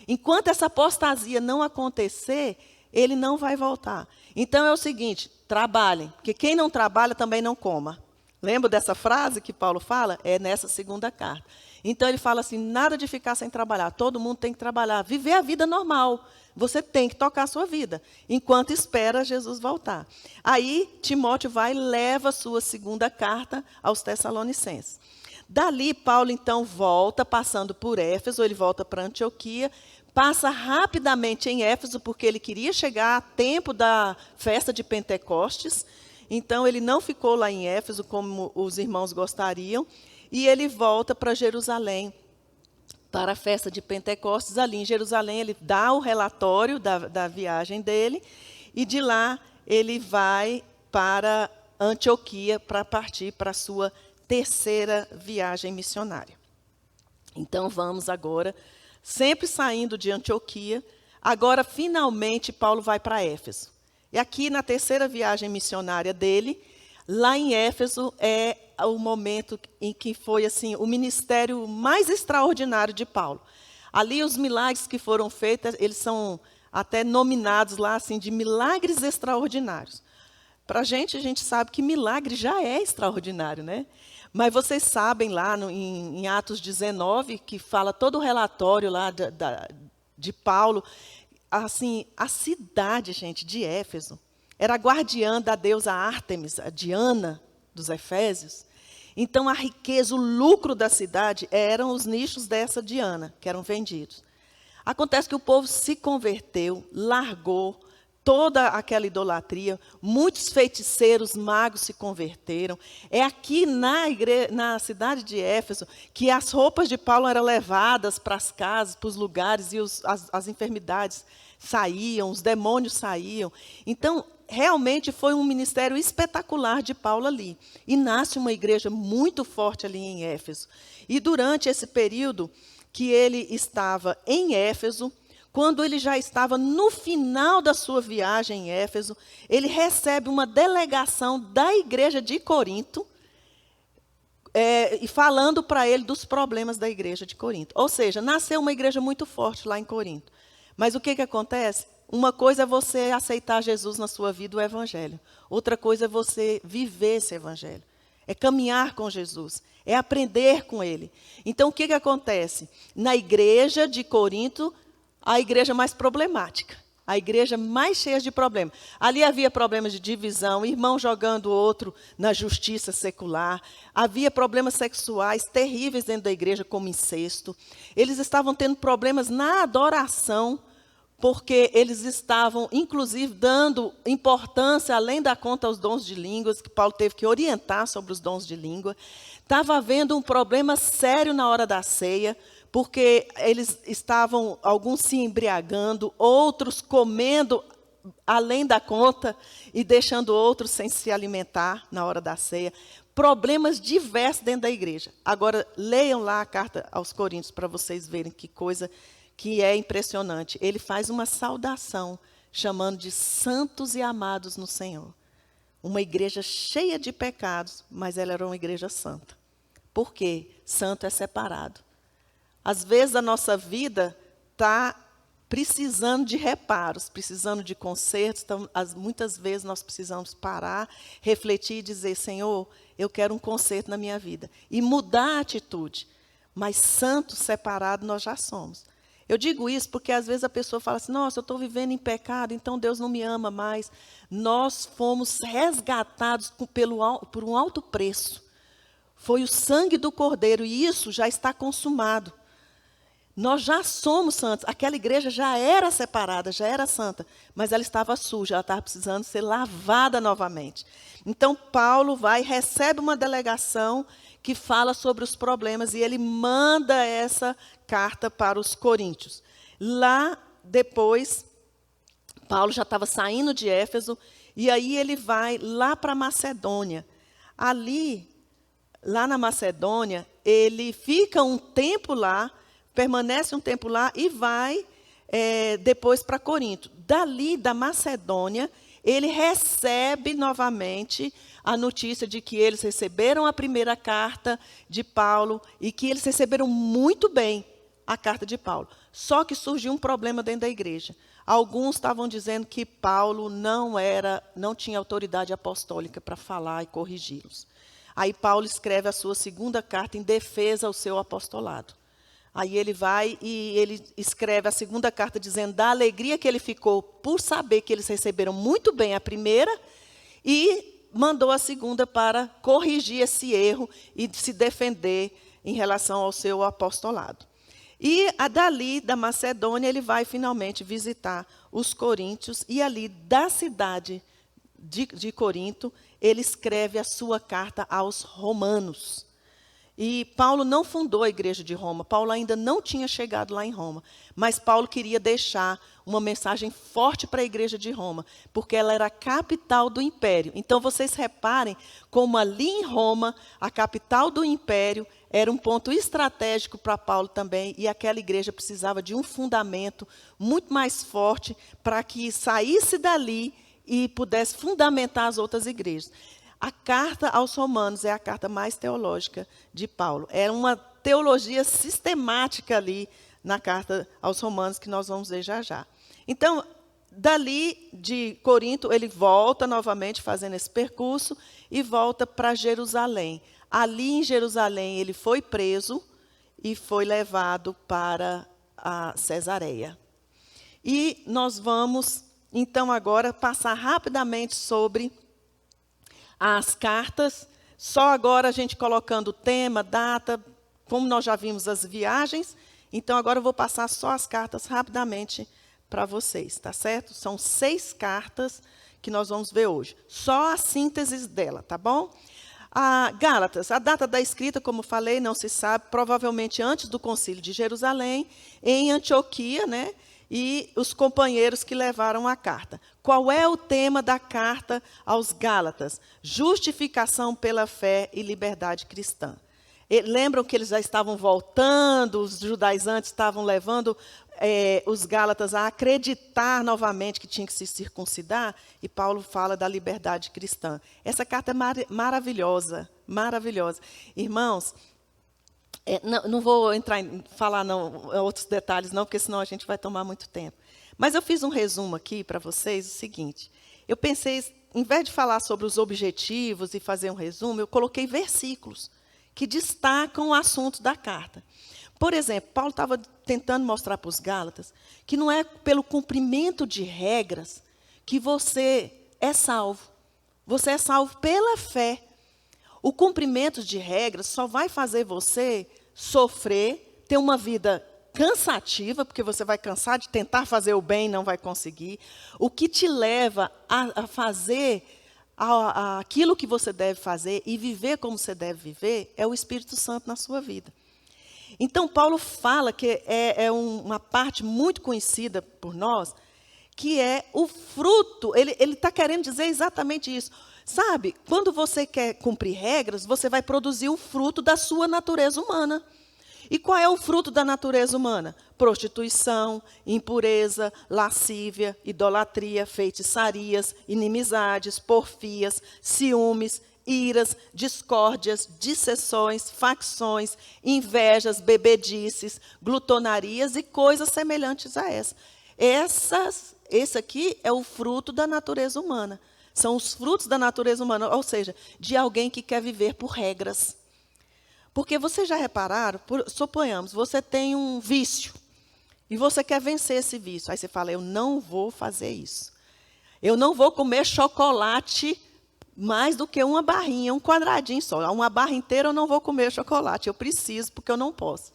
Enquanto essa apostasia não acontecer, ele não vai voltar. Então é o seguinte, trabalhem, porque quem não trabalha também não coma. Lembra dessa frase que Paulo fala? É nessa segunda carta. Então ele fala assim, nada de ficar sem trabalhar, todo mundo tem que trabalhar, viver a vida normal. Você tem que tocar a sua vida, enquanto espera Jesus voltar. Aí Timóteo vai e leva a sua segunda carta aos Tessalonicenses. Dali Paulo então volta, passando por Éfeso, ele volta para Antioquia, passa rapidamente em Éfeso, porque ele queria chegar a tempo da festa de Pentecostes. Então ele não ficou lá em Éfeso como os irmãos gostariam, e ele volta para Jerusalém, para a festa de Pentecostes. Ali em Jerusalém, ele dá o relatório da viagem dele, e de lá ele vai para Antioquia para partir para a sua terceira viagem missionária. Então vamos agora, sempre saindo de Antioquia, agora finalmente Paulo vai para Éfeso. E aqui na terceira viagem missionária dele, lá em Éfeso é o momento em que foi assim o ministério mais extraordinário de Paulo. Ali os milagres que foram feitos, eles são até nominados lá assim de milagres extraordinários. Para a gente sabe que milagre já é extraordinário, né? Mas vocês sabem lá em Atos 19, que fala todo o relatório lá de Paulo, assim, a cidade, gente, de Éfeso, era guardiã da deusa Ártemis, a Diana dos Efésios. Então, a riqueza, o lucro da cidade eram os nichos dessa Diana, que eram vendidos. Acontece que o povo se converteu, largou toda aquela idolatria, muitos feiticeiros, magos se converteram. É aqui na cidade de Éfeso que as roupas de Paulo eram levadas para as casas, para os lugares, e as enfermidades saíam, os demônios saíam. Então, realmente foi um ministério espetacular de Paulo ali. E nasce uma igreja muito forte ali em Éfeso. E durante esse período que ele estava em Éfeso, quando ele já estava no final da sua viagem em Éfeso, ele recebe uma delegação da igreja de Corinto, e falando para ele dos problemas da igreja de Corinto. Ou seja, nasceu uma igreja muito forte lá em Corinto. Mas o que acontece? Uma coisa é você aceitar Jesus na sua vida, o evangelho. Outra coisa é você viver esse evangelho. É caminhar com Jesus, é aprender com ele. Então, o que acontece? Na igreja de Corinto, a igreja mais problemática, a igreja mais cheia de problemas. Ali havia problemas de divisão, irmão jogando o outro na justiça secular, havia problemas sexuais terríveis dentro da igreja, como incesto. Eles estavam tendo problemas na adoração, porque eles estavam, inclusive, dando importância, além da conta, aos dons de línguas, que Paulo teve que orientar sobre os dons de língua. Estava havendo um problema sério na hora da ceia, porque eles estavam, alguns se embriagando, outros comendo além da conta e deixando outros sem se alimentar na hora da ceia. Problemas diversos dentro da igreja. Agora, leiam lá a carta aos Coríntios para vocês verem que coisa que é impressionante. Ele faz uma saudação, chamando de santos e amados no Senhor. Uma igreja cheia de pecados, mas ela era uma igreja santa. Por quê? Santo é separado. Às vezes a nossa vida está precisando de reparos, precisando de consertos. Então, muitas vezes nós precisamos parar, refletir e dizer, Senhor, eu quero um conserto na minha vida. E mudar a atitude. Mas santo, separado, nós já somos. Eu digo isso porque às vezes a pessoa fala assim, nossa, eu estou vivendo em pecado, então Deus não me ama mais. Nós fomos resgatados por um alto preço. Foi o sangue do Cordeiro e isso já está consumado. Nós já somos santos. Aquela igreja já era separada, já era santa, mas ela estava suja, ela estava precisando ser lavada novamente. Então, Paulo vai, recebe uma delegação que fala sobre os problemas e ele manda essa carta para os coríntios. Lá, depois, Paulo já estava saindo de Éfeso e aí ele vai lá para Macedônia. Ali, lá na Macedônia, ele fica um tempo lá, permanece um tempo lá e vai depois para Corinto. Dali, da Macedônia, ele recebe novamente a notícia de que eles receberam a primeira carta de Paulo e que eles receberam muito bem a carta de Paulo. Só que surgiu um problema dentro da igreja. Alguns estavam dizendo que Paulo não tinha autoridade apostólica para falar e corrigi-los. Aí Paulo escreve a sua segunda carta em defesa ao seu apostolado. Aí ele vai e ele escreve a segunda carta dizendo da alegria que ele ficou por saber que eles receberam muito bem a primeira e mandou a segunda para corrigir esse erro e se defender em relação ao seu apostolado. E dali, da Macedônia, ele vai finalmente visitar os coríntios e ali da cidade de Corinto, ele escreve a sua carta aos romanos. E Paulo não fundou a igreja de Roma, Paulo ainda não tinha chegado lá em Roma, mas Paulo queria deixar uma mensagem forte para a igreja de Roma, porque ela era a capital do império. Então, vocês reparem como ali em Roma, a capital do império, era um ponto estratégico para Paulo também, e aquela igreja precisava de um fundamento muito mais forte para que saísse dali e pudesse fundamentar as outras igrejas. A carta aos Romanos é a carta mais teológica de Paulo. É uma teologia sistemática ali na carta aos Romanos, que nós vamos ver já já. Então, dali de Corinto, ele volta novamente fazendo esse percurso e volta para Jerusalém. Ali em Jerusalém, ele foi preso e foi levado para a Cesareia. E nós vamos, então, agora passar rapidamente sobre as cartas, só agora a gente colocando tema, data, como nós já vimos as viagens, então agora eu vou passar só as cartas rapidamente para vocês, tá certo? São 6 cartas que nós vamos ver hoje, só a síntese dela, tá bom? Gálatas, a data da escrita, como falei, não se sabe, provavelmente antes do concílio de Jerusalém, em Antioquia, né? E os companheiros que levaram a carta. Qual é o tema da carta aos Gálatas? Justificação pela fé e liberdade cristã. Lembram que eles já estavam voltando, os judaizantes estavam levando os Gálatas a acreditar novamente que tinha que se circuncidar, e Paulo fala da liberdade cristã. Essa carta é maravilhosa, maravilhosa. Irmãos, não vou falar outros detalhes, não, porque senão a gente vai tomar muito tempo. Mas eu fiz um resumo aqui para vocês, o seguinte. Eu pensei, em vez de falar sobre os objetivos e fazer um resumo, eu coloquei versículos que destacam o assunto da carta. Por exemplo, Paulo estava tentando mostrar para os Gálatas que não é pelo cumprimento de regras que você é salvo. Você é salvo pela fé. O cumprimento de regras só vai fazer você sofrer, ter uma vida cansativa, porque você vai cansar de tentar fazer o bem e não vai conseguir. O que te leva a fazer aquilo que você deve fazer e viver como você deve viver é o Espírito Santo na sua vida. Então, Paulo fala que é uma parte muito conhecida por nós, que é o fruto. Ele está querendo dizer exatamente isso. Sabe, quando você quer cumprir regras, você vai produzir o fruto da sua natureza humana. E qual é o fruto da natureza humana? Prostituição, impureza, lascívia, idolatria, feitiçarias, inimizades, porfias, ciúmes, iras, discórdias, dissensões, facções, invejas, bebedices, glutonarias e coisas semelhantes a essa. Esse aqui é o fruto da natureza humana. São os frutos da natureza humana, ou seja, de alguém que quer viver por regras. Porque vocês já repararam, suponhamos, você tem um vício e você quer vencer esse vício. Aí você fala, eu não vou fazer isso. Eu não vou comer chocolate mais do que uma barrinha, um quadradinho só. Uma barra inteira eu não vou comer chocolate. Eu preciso, porque eu não posso.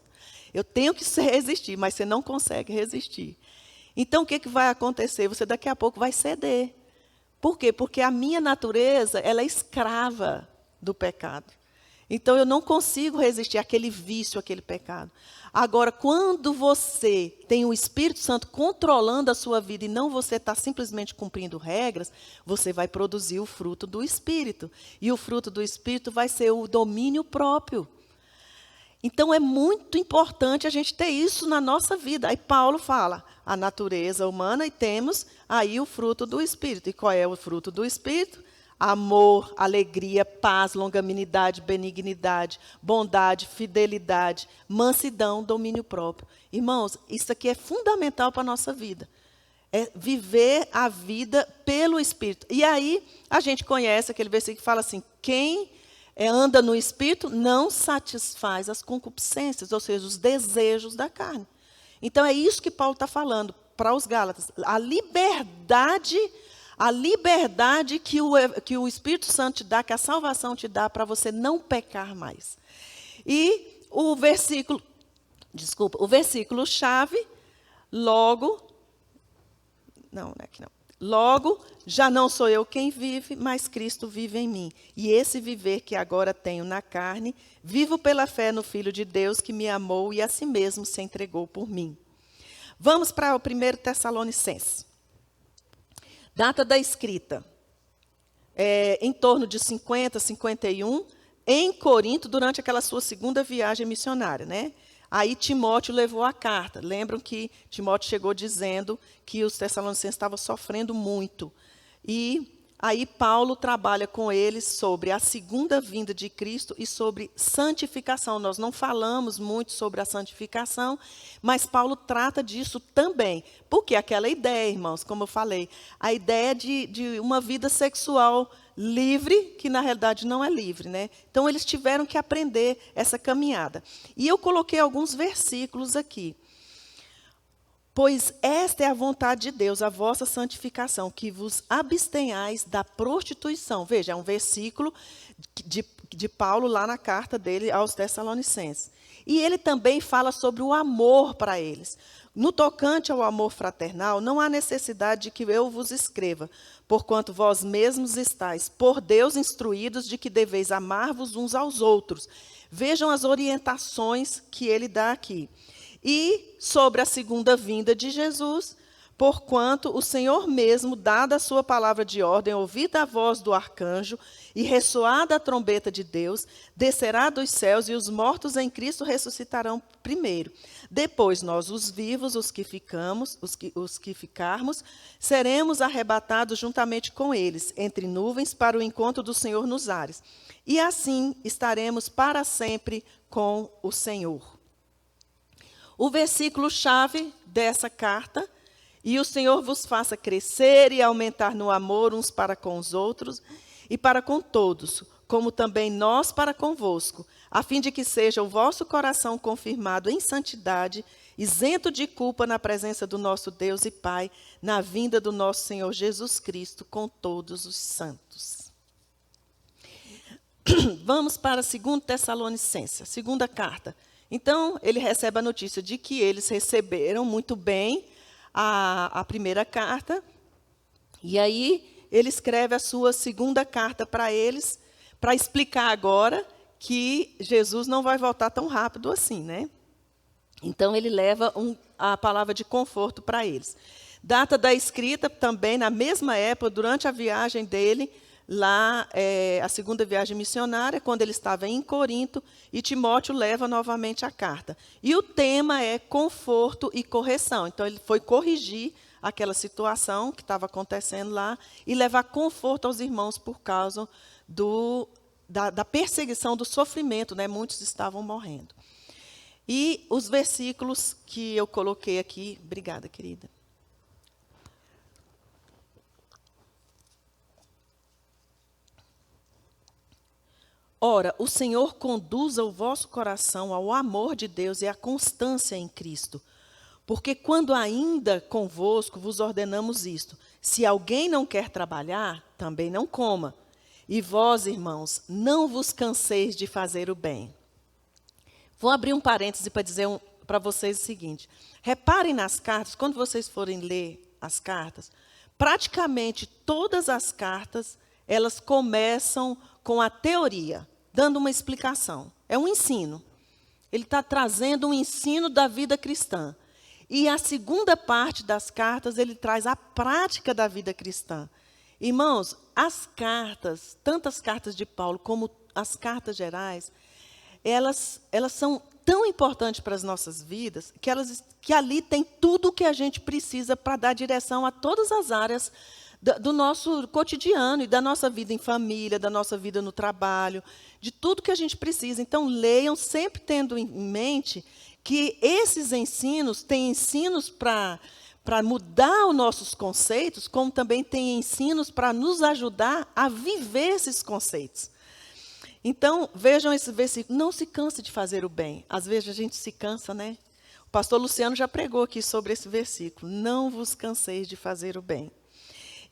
Eu tenho que resistir, mas você não consegue resistir. Então, o que vai acontecer? Você daqui a pouco vai ceder. Por quê? Porque a minha natureza, ela é escrava do pecado. Então, eu não consigo resistir àquele vício, àquele pecado. Agora, quando você tem o Espírito Santo controlando a sua vida e não você está simplesmente cumprindo regras, você vai produzir o fruto do Espírito. E o fruto do Espírito vai ser o domínio próprio. Então, é muito importante a gente ter isso na nossa vida. Aí Paulo fala a natureza humana e temos aí o fruto do Espírito. E qual é o fruto do Espírito? Amor, alegria, paz, longanimidade, benignidade, bondade, fidelidade, mansidão, domínio próprio. Irmãos, isso aqui é fundamental para a nossa vida. É viver a vida pelo Espírito. E aí, a gente conhece aquele versículo que fala assim, quem anda no Espírito não satisfaz as concupiscências, ou seja, os desejos da carne. Então, é isso que Paulo está falando para os Gálatas. A liberdade que o Espírito Santo te dá, que a salvação te dá para você não pecar mais. E o versículo-chave, logo, já não sou eu quem vive, mas Cristo vive em mim. E esse viver que agora tenho na carne, vivo pela fé no Filho de Deus que me amou e a si mesmo se entregou por mim. Vamos para o 1 Tessalonicenses. Data da escrita, em torno de 50, 51, em Corinto, durante aquela sua segunda viagem missionária, né? Aí Timóteo levou a carta. Lembram que Timóteo chegou dizendo que os tessalonicenses estavam sofrendo muito. E aí Paulo trabalha com eles sobre a segunda vinda de Cristo e sobre santificação. Nós não falamos muito sobre a santificação, mas Paulo trata disso também. Porque aquela ideia, irmãos, como eu falei, a ideia de uma vida sexual livre, que na realidade não é livre, né? Então, eles tiveram que aprender essa caminhada. E eu coloquei alguns versículos aqui. Pois esta é a vontade de Deus, a vossa santificação, que vos abstenhais da prostituição. Veja, é um versículo de Paulo lá na carta dele aos Tessalonicenses. E ele também fala sobre o amor para eles. No tocante ao amor fraternal, não há necessidade de que eu vos escreva, porquanto vós mesmos estáis, por Deus, instruídos de que deveis amar-vos uns aos outros. Vejam as orientações que ele dá aqui. E sobre a segunda vinda de Jesus, porquanto o Senhor mesmo, dada a sua palavra de ordem, ouvida a voz do arcanjo e ressoada a trombeta de Deus, descerá dos céus e os mortos em Cristo ressuscitarão primeiro. Depois nós, os vivos, os que ficarmos, seremos arrebatados juntamente com eles, entre nuvens, para o encontro do Senhor nos ares. E assim estaremos para sempre com o Senhor. O versículo-chave dessa carta: e o Senhor vos faça crescer e aumentar no amor uns para com os outros e para com todos, como também nós para convosco, a fim de que seja o vosso coração confirmado em santidade, isento de culpa na presença do nosso Deus e Pai, na vinda do nosso Senhor Jesus Cristo com todos os santos. Vamos para 2 Tessalonicenses, segunda carta. Então, ele recebe a notícia de que eles receberam muito bem a primeira carta, e aí ele escreve a sua segunda carta para eles, para explicar agora que Jesus não vai voltar tão rápido assim, né? Então, ele leva a palavra de conforto para eles. Data da escrita também, na mesma época, durante a viagem dele, lá, a segunda viagem missionária, quando ele estava em Corinto, e Timóteo leva novamente a carta. E o tema é conforto e correção. Então, ele foi corrigir aquela situação que estava acontecendo lá e levar conforto aos irmãos por causa da perseguição, do sofrimento, né? Muitos estavam morrendo. E os versículos que eu coloquei aqui, obrigada, querida. Ora, o Senhor conduza o vosso coração ao amor de Deus e à constância em Cristo. Porque quando ainda convosco vos ordenamos isto: se alguém não quer trabalhar, também não coma. E vós, irmãos, não vos canseis de fazer o bem. Vou abrir um parêntese para dizer para vocês o seguinte. Reparem nas cartas, quando vocês forem ler as cartas, praticamente todas as cartas, elas começam com a teoria, dando uma explicação. É um ensino. Ele está trazendo um ensino da vida cristã. E a segunda parte das cartas, ele traz a prática da vida cristã. Irmãos, as cartas, tanto as cartas de Paulo como as cartas gerais, elas são tão importantes para as nossas vidas, que ali tem tudo o que a gente precisa para dar direção a todas as áreas do nosso cotidiano e da nossa vida em família, da nossa vida no trabalho, de tudo que a gente precisa. Então, leiam sempre tendo em mente que esses ensinos têm ensinos para mudar os nossos conceitos, como também tem ensinos para nos ajudar a viver esses conceitos. Então, vejam esse versículo. Não se canse de fazer o bem. Às vezes a gente se cansa, né? O pastor Luciano já pregou aqui sobre esse versículo. Não vos canseis de fazer o bem.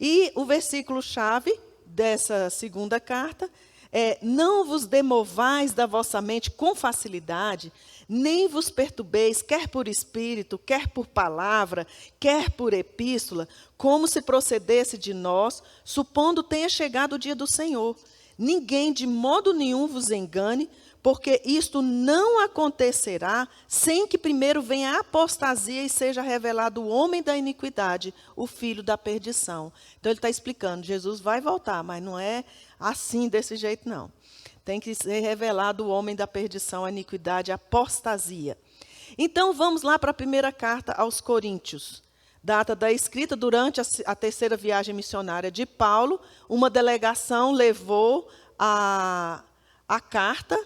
E o versículo-chave dessa segunda carta é: não vos demovais da vossa mente com facilidade, nem vos perturbeis, quer por espírito, quer por palavra, quer por epístola, como se procedesse de nós, supondo tenha chegado o dia do Senhor. Ninguém de modo nenhum vos engane, porque isto não acontecerá sem que primeiro venha a apostasia e seja revelado o homem da iniquidade, o filho da perdição. Então ele está explicando, Jesus vai voltar, mas não é assim, desse jeito não. Tem que ser revelado o homem da perdição, a iniquidade, a apostasia. Então vamos lá para a primeira carta aos Coríntios. Data da escrita durante a terceira viagem missionária de Paulo. Uma delegação levou a carta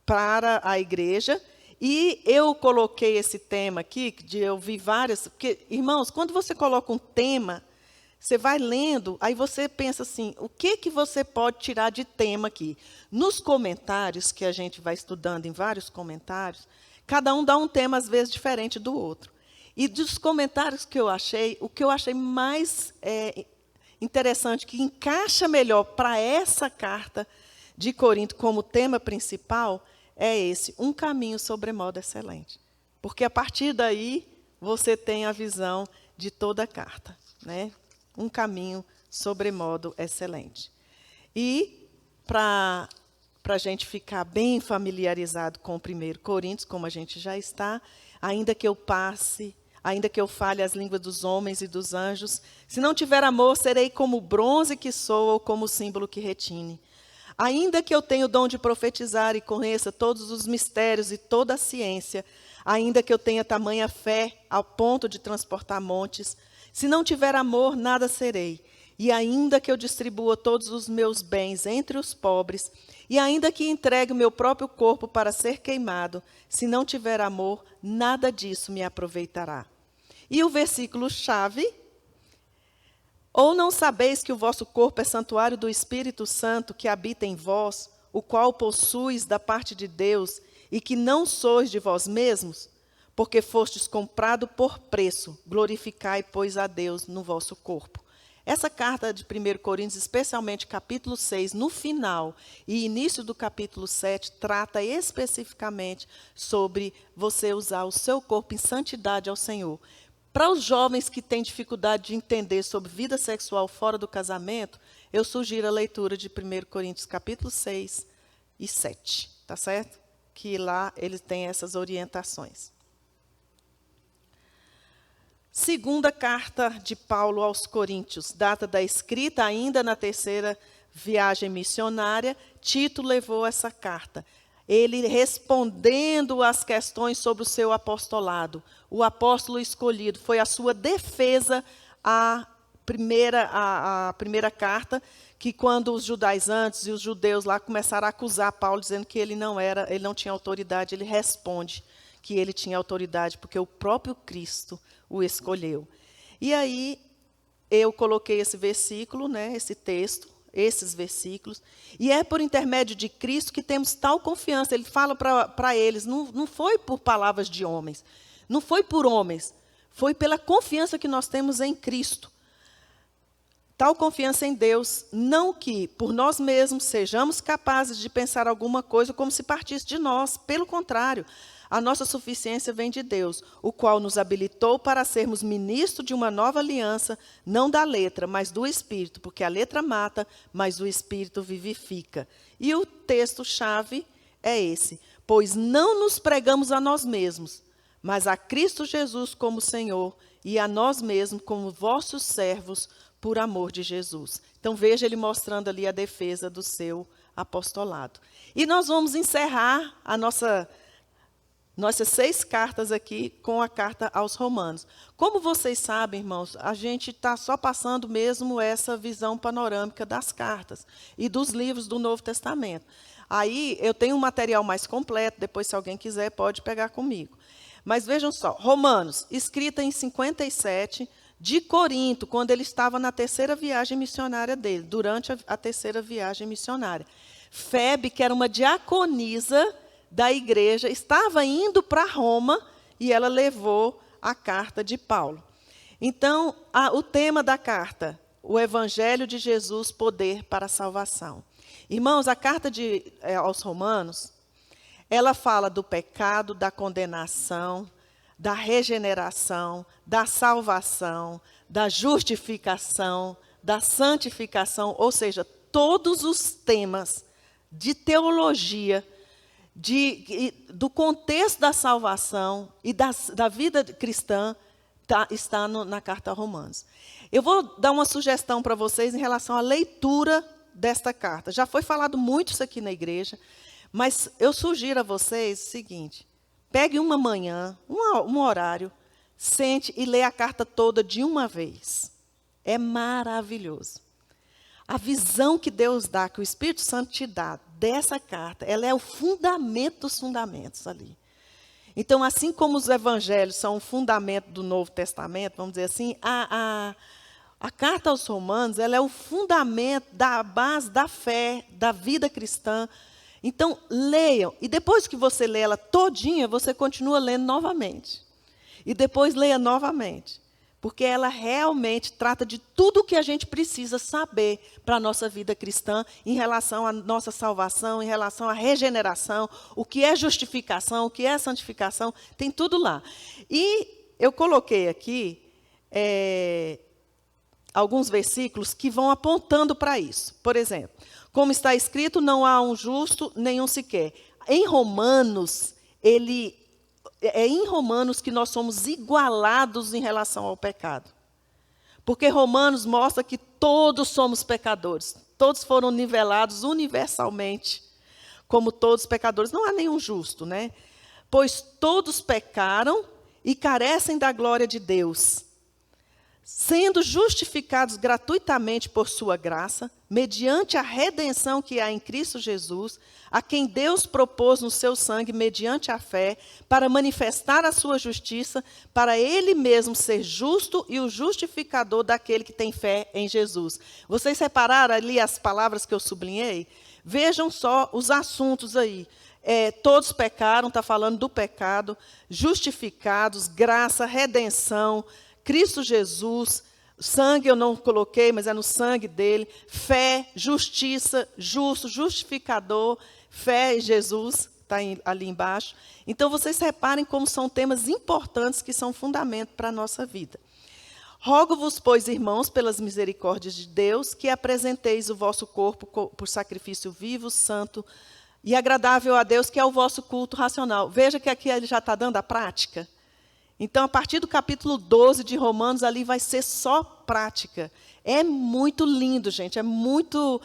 para a igreja. E eu coloquei esse tema aqui, eu vi várias. Porque, irmãos, quando você coloca um tema, você vai lendo, aí você pensa assim, o que você pode tirar de tema aqui? Nos comentários, que a gente vai estudando em vários comentários, cada um dá um tema, às vezes, diferente do outro. E dos comentários que eu achei, o que eu achei mais interessante, que encaixa melhor para essa carta de Corinto como tema principal, é esse: um caminho sobremodo excelente. Porque a partir daí, você tem a visão de toda a carta, né? Um caminho sobremodo excelente. E, para a gente ficar bem familiarizado com o 1 Coríntios, como a gente já está, ainda que eu fale as línguas dos homens e dos anjos, se não tiver amor, serei como o bronze que soa ou como o símbolo que retine. Ainda que eu tenha o dom de profetizar e conheça todos os mistérios e toda a ciência, ainda que eu tenha tamanha fé ao ponto de transportar montes, se não tiver amor, nada serei. E ainda que eu distribua todos os meus bens entre os pobres, e ainda que entregue o meu próprio corpo para ser queimado, se não tiver amor, nada disso me aproveitará. E o versículo-chave: ou não sabeis que o vosso corpo é santuário do Espírito Santo que habita em vós, o qual possuis da parte de Deus, e que não sois de vós mesmos? Porque fostes comprado por preço, glorificai, pois, a Deus no vosso corpo. Essa carta de 1 Coríntios, especialmente capítulo 6, no final e início do capítulo 7, trata especificamente sobre você usar o seu corpo em santidade ao Senhor. Para os jovens que têm dificuldade de entender sobre vida sexual fora do casamento, eu sugiro a leitura de 1 Coríntios capítulo 6 e 7, tá certo? Que lá eles têm essas orientações. Segunda carta de Paulo aos Coríntios, data da escrita ainda na terceira viagem missionária. Tito levou essa carta. Ele respondendo às questões sobre o seu apostolado. O apóstolo escolhido, foi a sua defesa à primeira carta, que quando os judaizantes e os judeus lá começaram a acusar Paulo, dizendo que ele não tinha autoridade, ele responde que ele tinha autoridade, porque o próprio Cristo o escolheu. E aí, eu coloquei esse versículo, né, esse texto, esses versículos, e é por intermédio de Cristo que temos tal confiança. Ele fala para eles, não foi por palavras de homens, não foi por homens, foi pela confiança que nós temos em Cristo. Tal confiança em Deus, não que por nós mesmos sejamos capazes de pensar alguma coisa como se partisse de nós, pelo contrário, a nossa suficiência vem de Deus, o qual nos habilitou para sermos ministros de uma nova aliança, não da letra, mas do Espírito, porque a letra mata, mas o Espírito vivifica. E o texto-chave é esse: pois não nos pregamos a nós mesmos, mas a Cristo Jesus como Senhor, e a nós mesmos como vossos servos, por amor de Jesus. Então, veja ele mostrando ali a defesa do seu apostolado. E nós vamos encerrar a nossa Nossas 6 cartas aqui com a carta aos Romanos. Como vocês sabem, irmãos, a gente está só passando mesmo essa visão panorâmica das cartas e dos livros do Novo Testamento. Aí eu tenho um material mais completo, depois se alguém quiser pode pegar comigo. Mas vejam só, Romanos, escrita em 57, de Corinto, quando ele estava na 3ª viagem missionária dele, durante a 3ª viagem missionária. Febe, que era uma diaconisa da igreja, estava indo para Roma e ela levou a carta de Paulo. Então, o tema da carta, o Evangelho de Jesus, poder para a salvação. Irmãos, a carta aos Romanos, ela fala do pecado, da condenação, da regeneração, da salvação, da justificação, da santificação, ou seja, todos os temas de teologia, do contexto da salvação e da vida cristã, está na carta aos Romanos. Eu vou dar uma sugestão para vocês em relação à leitura desta carta. Já foi falado muito isso aqui na igreja, mas eu sugiro a vocês o seguinte: pegue uma manhã, um horário, sente e lê a carta toda de uma vez. É maravilhoso. A visão que Deus dá, que o Espírito Santo te dá dessa carta, ela é o fundamento dos fundamentos ali. Então, assim como os evangelhos são o fundamento do Novo Testamento, vamos dizer assim, a carta aos Romanos, ela é o fundamento da base da fé, da vida cristã. Então, leiam. E depois que você lê ela todinha, você continua lendo novamente. E depois leia novamente. Porque ela realmente trata de tudo o que a gente precisa saber para a nossa vida cristã, em relação à nossa salvação, em relação à regeneração, o que é justificação, o que é santificação, tem tudo lá. E eu coloquei aqui alguns versículos que vão apontando para isso. Por exemplo, como está escrito, não há um justo, nenhum sequer. Em Romanos, é em Romanos que nós somos igualados em relação ao pecado. Porque Romanos mostra que todos somos pecadores. Todos foram nivelados universalmente como todos pecadores. Não há nenhum justo, né? Pois todos pecaram e carecem da glória de Deus, sendo justificados gratuitamente por sua graça, mediante a redenção que há em Cristo Jesus, a quem Deus propôs no seu sangue, mediante a fé, para manifestar a sua justiça, para ele mesmo ser justo e o justificador daquele que tem fé em Jesus. Vocês repararam ali as palavras que eu sublinhei? Vejam só os assuntos aí. Todos pecaram, está falando do pecado, justificados, graça, redenção, Cristo Jesus, sangue eu não coloquei, mas é no sangue dele, fé, justiça, justo, justificador, fé em Jesus, está ali embaixo. Então, vocês reparem como são temas importantes que são fundamento para a nossa vida. Rogo-vos, pois, irmãos, pelas misericórdias de Deus, que apresenteis o vosso corpo por sacrifício vivo, santo e agradável a Deus, que é o vosso culto racional. Veja que aqui ele já está dando a prática. Então, a partir do capítulo 12 de Romanos, ali vai ser só prática. É muito lindo, gente, é muito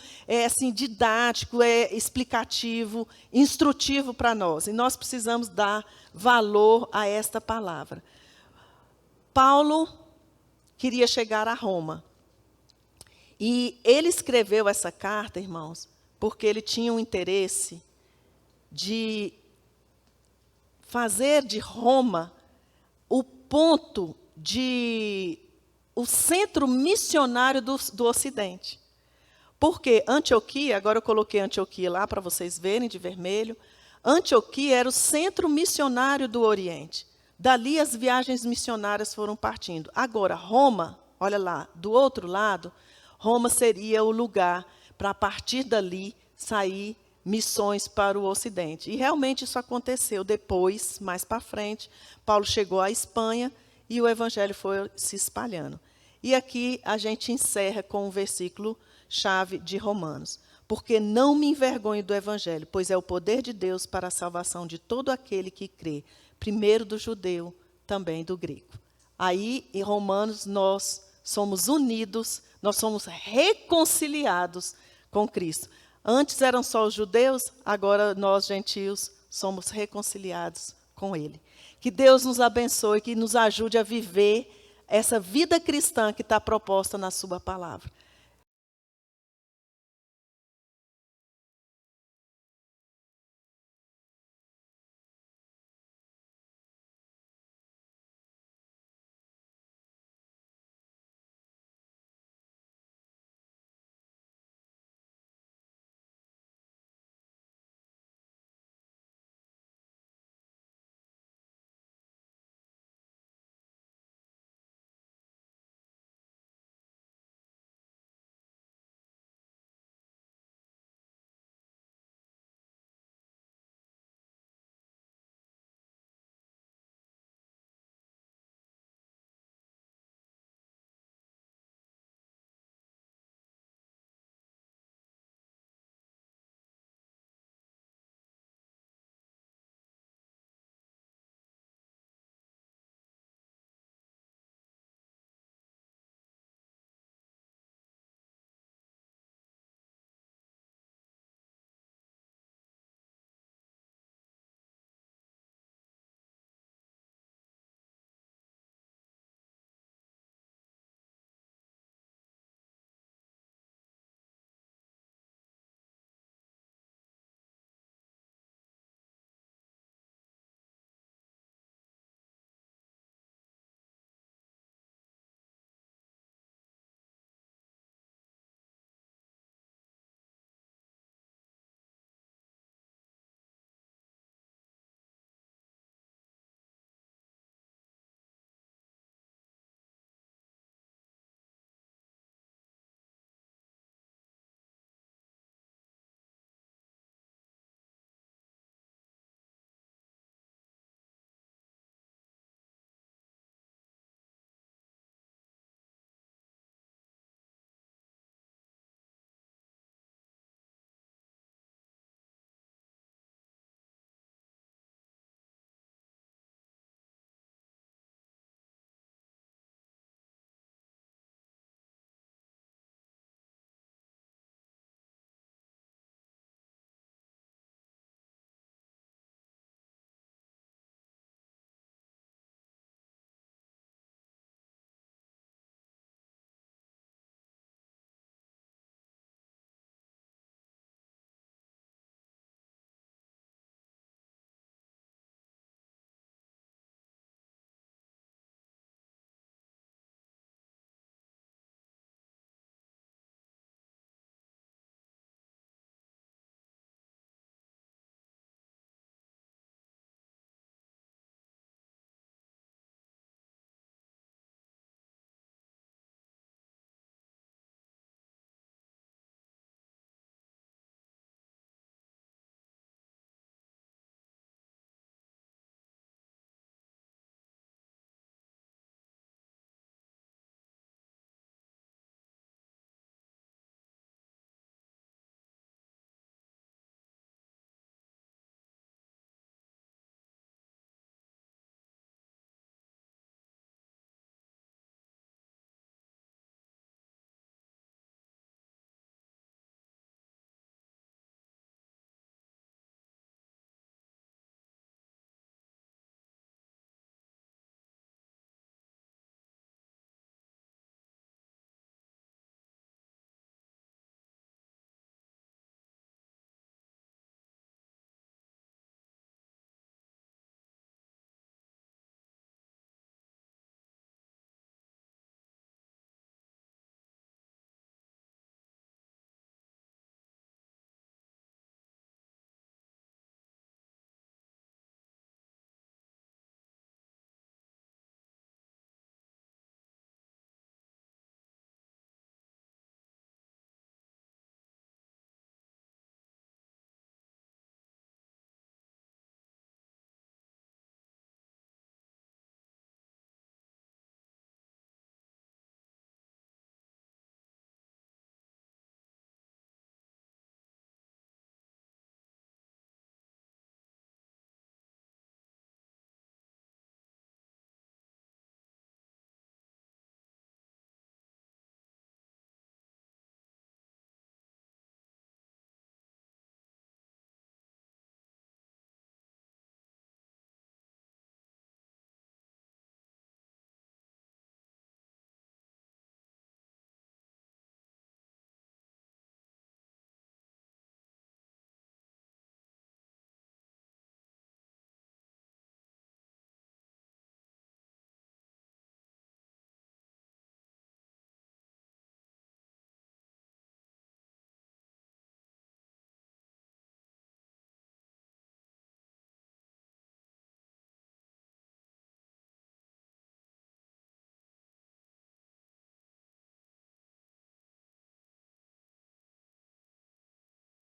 assim, didático, é explicativo, instrutivo para nós. E nós precisamos dar valor a esta palavra. Paulo queria chegar a Roma. E ele escreveu essa carta, irmãos, porque ele tinha um interesse de fazer de Roma o ponto o centro missionário do Ocidente. Porque Antioquia, agora eu coloquei Antioquia lá para vocês verem de vermelho, Antioquia era o centro missionário do Oriente. Dali as viagens missionárias foram partindo. Agora, Roma, olha lá, do outro lado, Roma seria o lugar para, a partir dali, sair missões para o Ocidente. E realmente isso aconteceu depois, mais para frente. Paulo chegou à Espanha e o Evangelho foi se espalhando. E aqui a gente encerra com o versículo-chave de Romanos. Porque não me envergonho do Evangelho, pois é o poder de Deus para a salvação de todo aquele que crê, primeiro do judeu, também do grego. Aí, em Romanos, nós somos unidos, nós somos reconciliados com Cristo. Antes eram só os judeus, agora nós, gentios, somos reconciliados com Ele. Que Deus nos abençoe, que nos ajude a viver essa vida cristã que está proposta na sua palavra.